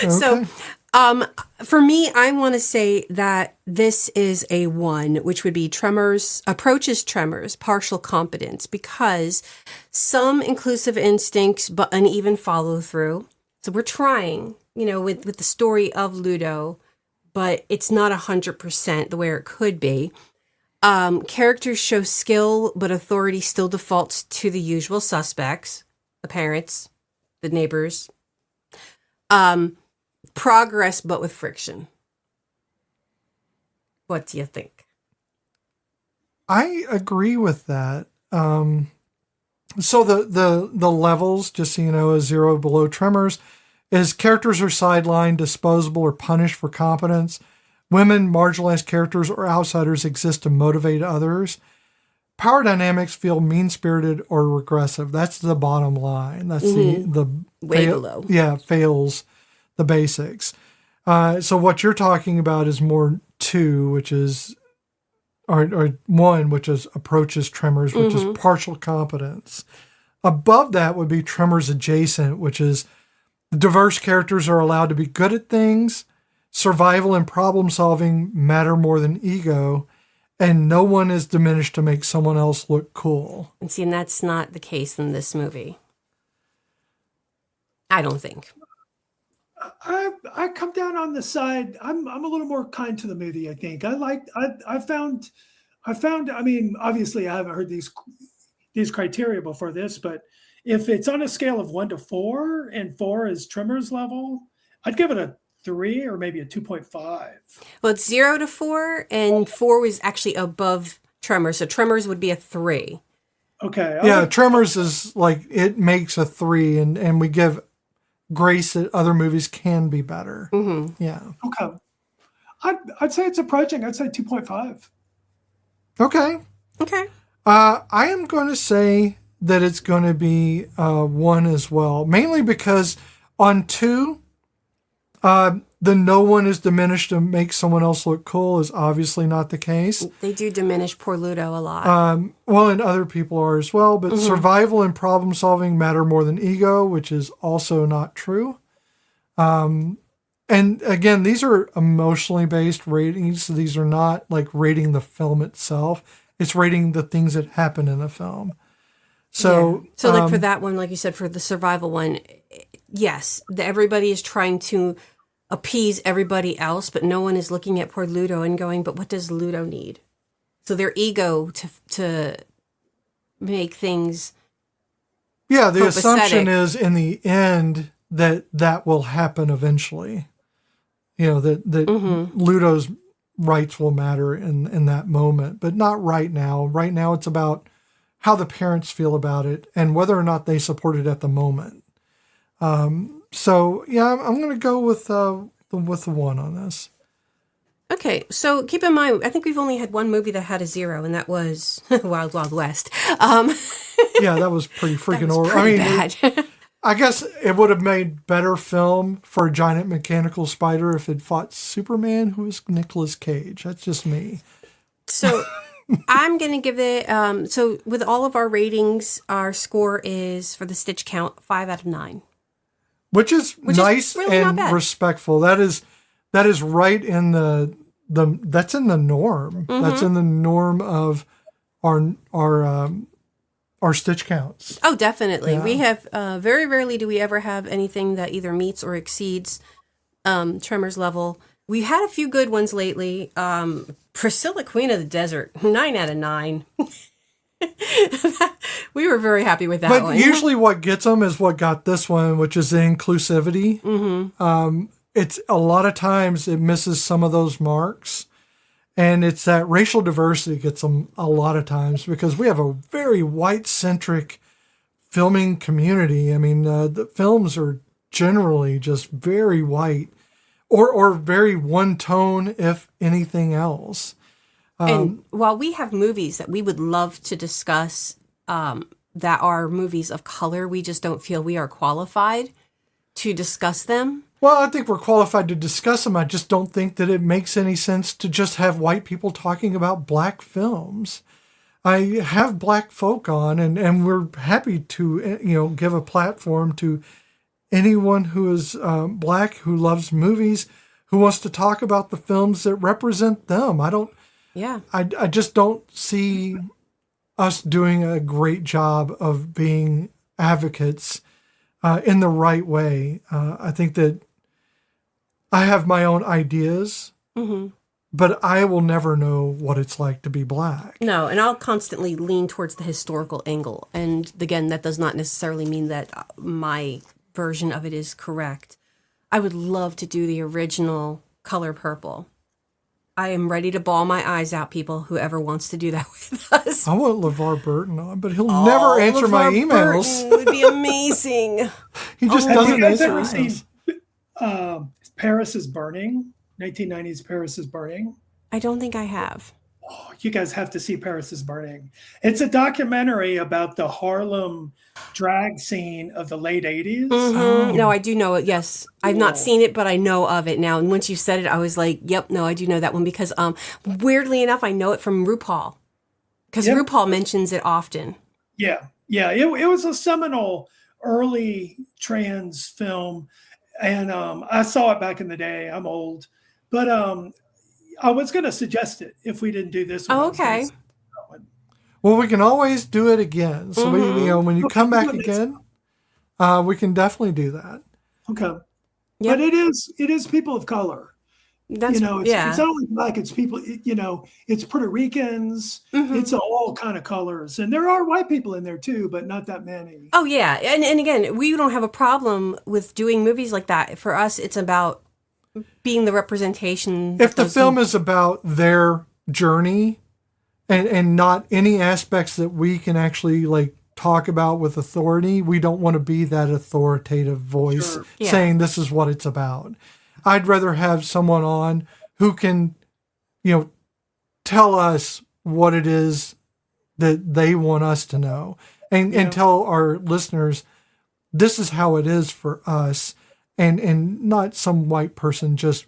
Okay. For me, I want to say that this is a 1, which would be Tremors, approaches Tremors, partial competence, because some inclusive instincts, but uneven follow through. So we're trying, with the story of Ludo, but it's not 100% the way it could be. Characters show skill, but authority still defaults to the usual suspects, the parents, the neighbors. Progress, but with friction. What do you think? I agree with that. So the levels, just so you know, is 0 below Tremors, is characters are sidelined, disposable, or punished for competence. Women, marginalized characters, or outsiders exist to motivate others. Power dynamics feel mean-spirited or regressive. That's the bottom line. That's the way below. Yeah, fails the basics. So what you're talking about is more 2, which is or 1, which is approaches Tremors, which is partial competence. Above that would be Tremors adjacent, which is diverse characters are allowed to be good at things. Survival and problem solving matter more than ego, and no one is diminished to make someone else look cool. And that's not the case in this movie. I don't think. I come down on the side. I'm a little more kind to the movie. I think I found. I mean, obviously, I haven't heard these criteria before this, but if it's on a scale of 1 to 4, and 4 is Tremors level, I'd give it a 3 or maybe a 2.5. Well, it's 0 to 4, and 4 was actually above Tremors, so Tremors would be a 3. Okay. Yeah, Tremors is like, it makes a 3, and we give grace that other movies can be better. Mm-hmm. Yeah. Okay. I'd say it's approaching. I'd say 2.5. Okay. Okay. I am going to say that it's going to be 1 as well, mainly because on 2, the no one is diminished to make someone else look cool is obviously not the case. They do diminish poor Ludo a lot. Well, and other people are as well, but survival and problem solving matter more than ego, which is also not true. And again, these are emotionally based ratings. These are not like rating the film itself. It's rating the things that happen in the film. So, yeah. So like for that one, like you said, for the survival one, yes, everybody is trying to appease everybody else, but no one is looking at poor Ludo and going, but what does Ludo need? So their ego to make things. Yeah, the copacetic. assumption is in the end that will happen eventually. You know, that Ludo's rights will matter in that moment, but not right now. Right now it's about how the parents feel about it and whether or not they support it at the moment. So yeah, I'm going to go with the 1 on this. Okay, so keep in mind, I think we've only had one movie that had a 0, and that was Wild Wild West. Yeah, that was pretty freaking horrible. Pretty bad. I guess it would have made better film for a giant mechanical spider if it fought Superman, who is Nicolas Cage. That's just me. So I'm going to give it, so with all of our ratings, our score is, for the stitch count, 5 out of 9. Which is nice really and respectful. That is right in that's in the norm. Mm-hmm. That's in the norm of our stitch counts. Oh, definitely. Yeah. We have very rarely do we ever have anything that either meets or exceeds Tremors level. We had a few good ones lately. Priscilla, Queen of the Desert, 9 out of 9. We were very happy with that one. But usually what gets them is what got this one, which is the inclusivity. Mm-hmm. It's a lot of times it misses some of those marks. And it's that racial diversity gets them a lot of times because we have a very white-centric filming community. I mean, the films are generally just very white or very one tone, if anything else. And while we have movies that we would love to discuss that are movies of color, we just don't feel we are qualified to discuss them. Well, I think we're qualified to discuss them. I just don't think that it makes any sense to just have white people talking about black films. I have black folk on, and we're happy to give a platform to anyone who is black, who loves movies, who wants to talk about the films that represent them. I just don't see us doing a great job of being advocates in the right way. I think that I have my own ideas, but I will never know what it's like to be black. No, and I'll constantly lean towards the historical angle. And again, that does not necessarily mean that my version of it is correct. I would love to do the original Color Purple. I am ready to bawl my eyes out, people, whoever wants to do that with us. I want LeVar Burton on, but he'll never answer my emails. Burton would be amazing. He just doesn't Have you guys answer ever emails. seen Paris is Burning? 1990s Paris is Burning? I don't think I have. Oh, you guys have to see Paris is Burning. It's a documentary about the Harlem drag scene of the late 80s. Mm-hmm. No, I do know it. Yes. I've not seen it, but I know of it now. And once you said it, I was like, yep, no, I do know that one because weirdly enough, I know it from RuPaul because RuPaul mentions it often. Yeah. It was a seminal early trans film. And I saw it back in the day. I'm old. But I was going to suggest it if we didn't do this one. Oh, okay. Well, we can always do it again. So when you come back again, we can definitely do that. Okay. But it is people of color. That's, It's not only black, it's people, it's Puerto Ricans, it's all kind of colors. And there are white people in there too, but not that many. Oh, yeah. And again, we don't have a problem with doing movies like that. For us, it's about being the representation. If the film is about their journey and not any aspects that we can actually like talk about with authority, we don't want to be that authoritative voice saying this is what it's about. I'd rather have someone on who can, tell us what it is that they want us to know and tell our listeners, this is how it is for us, and not some white person just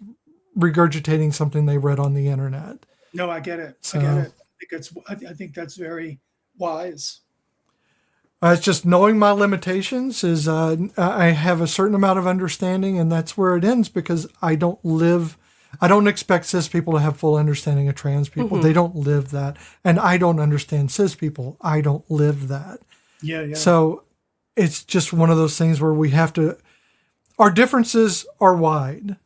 regurgitating something they read on the internet. No, I get it. I get it. I think that's very wise. It's just knowing my limitations is I have a certain amount of understanding, and that's where it ends, because I don't expect cis people to have full understanding of trans people. They don't live that. And I don't understand cis people. I don't live that. Yeah. So it's just one of those things where we have to, our differences are wide.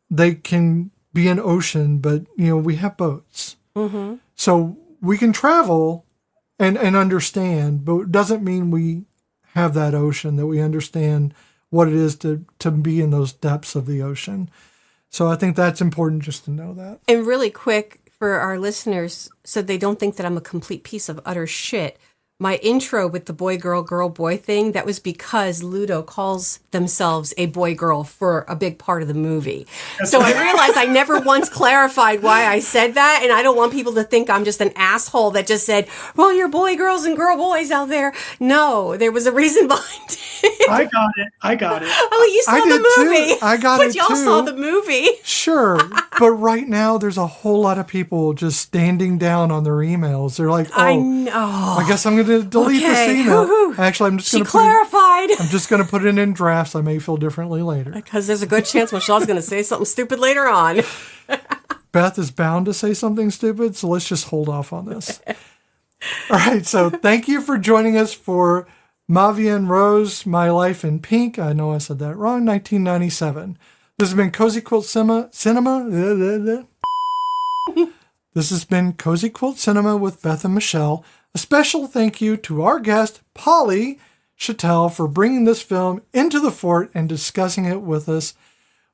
They can be an ocean, but we have boats. So we can travel and understand, but it doesn't mean we have that ocean, that we understand what it is to be in those depths of the ocean. So I think that's important just to know that. And really quick for our listeners, so they don't think that I'm a complete piece of utter shit. My intro with the boy, girl, girl, boy thing, that was because Ludo calls themselves a boy, girl for a big part of the movie. So I realized I never once clarified why I said that, and I don't want people to think I'm just an asshole that just said, well, you're boy girls and girl boys out there. No, there was a reason behind it. I got it. Oh, you saw the movie. Too. I got it too. But y'all saw the movie. Sure. But right now, there's a whole lot of people just standing down on their emails. They're like, I know. I guess I'm going to delete this email. Woo-hoo. Actually, I'm just going to clarified. I'm just going to put it in drafts. I may feel differently later. Because there's a good chance Michelle's going to say something stupid later on. Beth is bound to say something stupid, so let's just hold off on this. All right, so thank you for joining us for Ma Vie and Rose, My Life in Pink. I know I said that wrong, 1997. This has been Cozy Quilt Cinema. This has been Cozy Quilt Cinema with Beth and Michelle. A special thank you to our guest, Polly Schattel, for bringing this film into the fort and discussing it with us.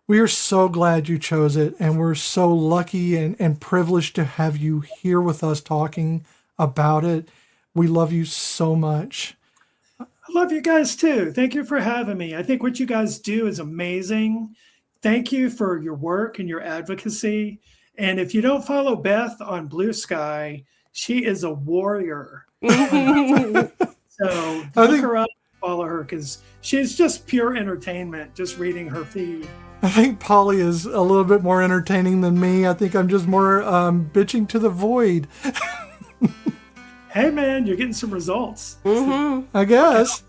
We are so glad you chose it, and we're so lucky and privileged to have you here with us talking about it. We love you so much. I love you guys too. Thank you for having me. I think what you guys do is amazing. Thank you for your work and your advocacy. And if you don't follow Beth on Blue Sky, she is a warrior. So look her up, follow her, because she's just pure entertainment, just reading her feed. I think Polly is a little bit more entertaining than me. I think I'm just more bitching to the void. Hey, man, you're getting some results. I guess.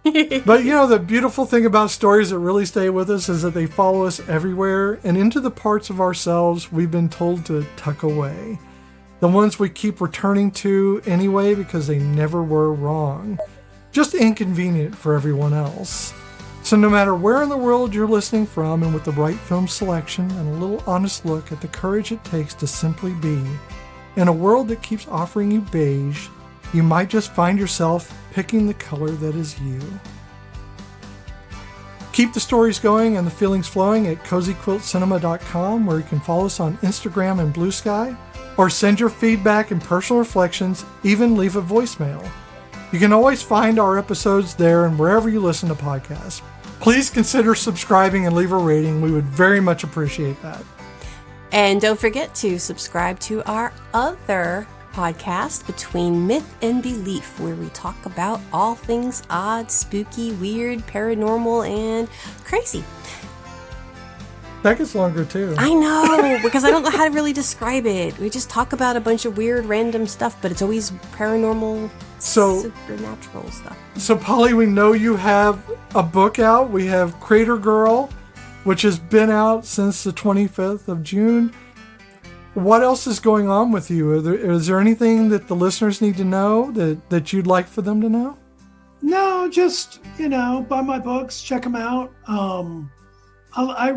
But, the beautiful thing about stories that really stay with us is that they follow us everywhere and into the parts of ourselves we've been told to tuck away. The ones we keep returning to anyway because they never were wrong. Just inconvenient for everyone else. So no matter where in the world you're listening from, and with the right film selection and a little honest look at the courage it takes to simply be, in a world that keeps offering you beige, you might just find yourself picking the color that is you. Keep the stories going and the feelings flowing at cozyquiltcinema.com, where you can follow us on Instagram and Blue Sky, or send your feedback and personal reflections, even leave a voicemail. You can always find our episodes there and wherever you listen to podcasts. Please consider subscribing and leave a rating. We would very much appreciate that. And don't forget to subscribe to our other podcast, Between Myth and Belief, where we talk about all things odd, spooky, weird, paranormal, and crazy. That gets longer too. I know, because I don't know how to really describe it. We just talk about a bunch of weird, random stuff, but it's always paranormal, supernatural stuff. So, Polly, we know you have a book out. We have Crater Girl, which has been out since the 25th of June. What else is going on with you? Is there anything that the listeners need to know that you'd like for them to know? No, just, buy my books, check them out. I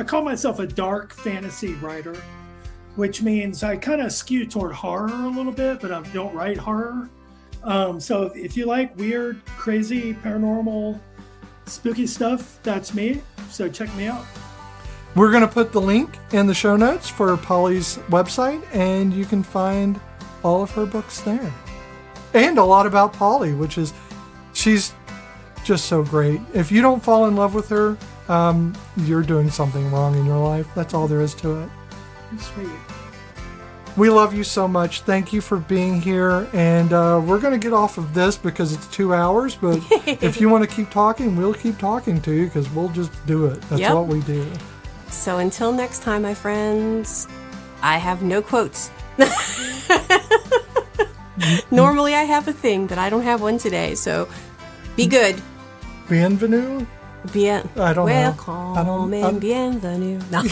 call myself a dark fantasy writer, which means I kind of skew toward horror a little bit, but I don't write horror. So if you like weird, crazy, paranormal, spooky stuff, that's me. So check me out. We're going to put the link in the show notes for Polly's website, and you can find all of her books there. And a lot about Polly, she's just so great. If you don't fall in love with her, you're doing something wrong in your life. That's all there is to it. Sweet. We love you so much. Thank you for being here. And we're going to get off of this because it's 2 hours. But if you want to keep talking, we'll keep talking to you because we'll just do it. That's what we do. So until next time, my friends, I have no quotes. Normally I have a thing, but I don't have one today. So be good. Bienvenue? I don't know. Welcome and bienvenue. No.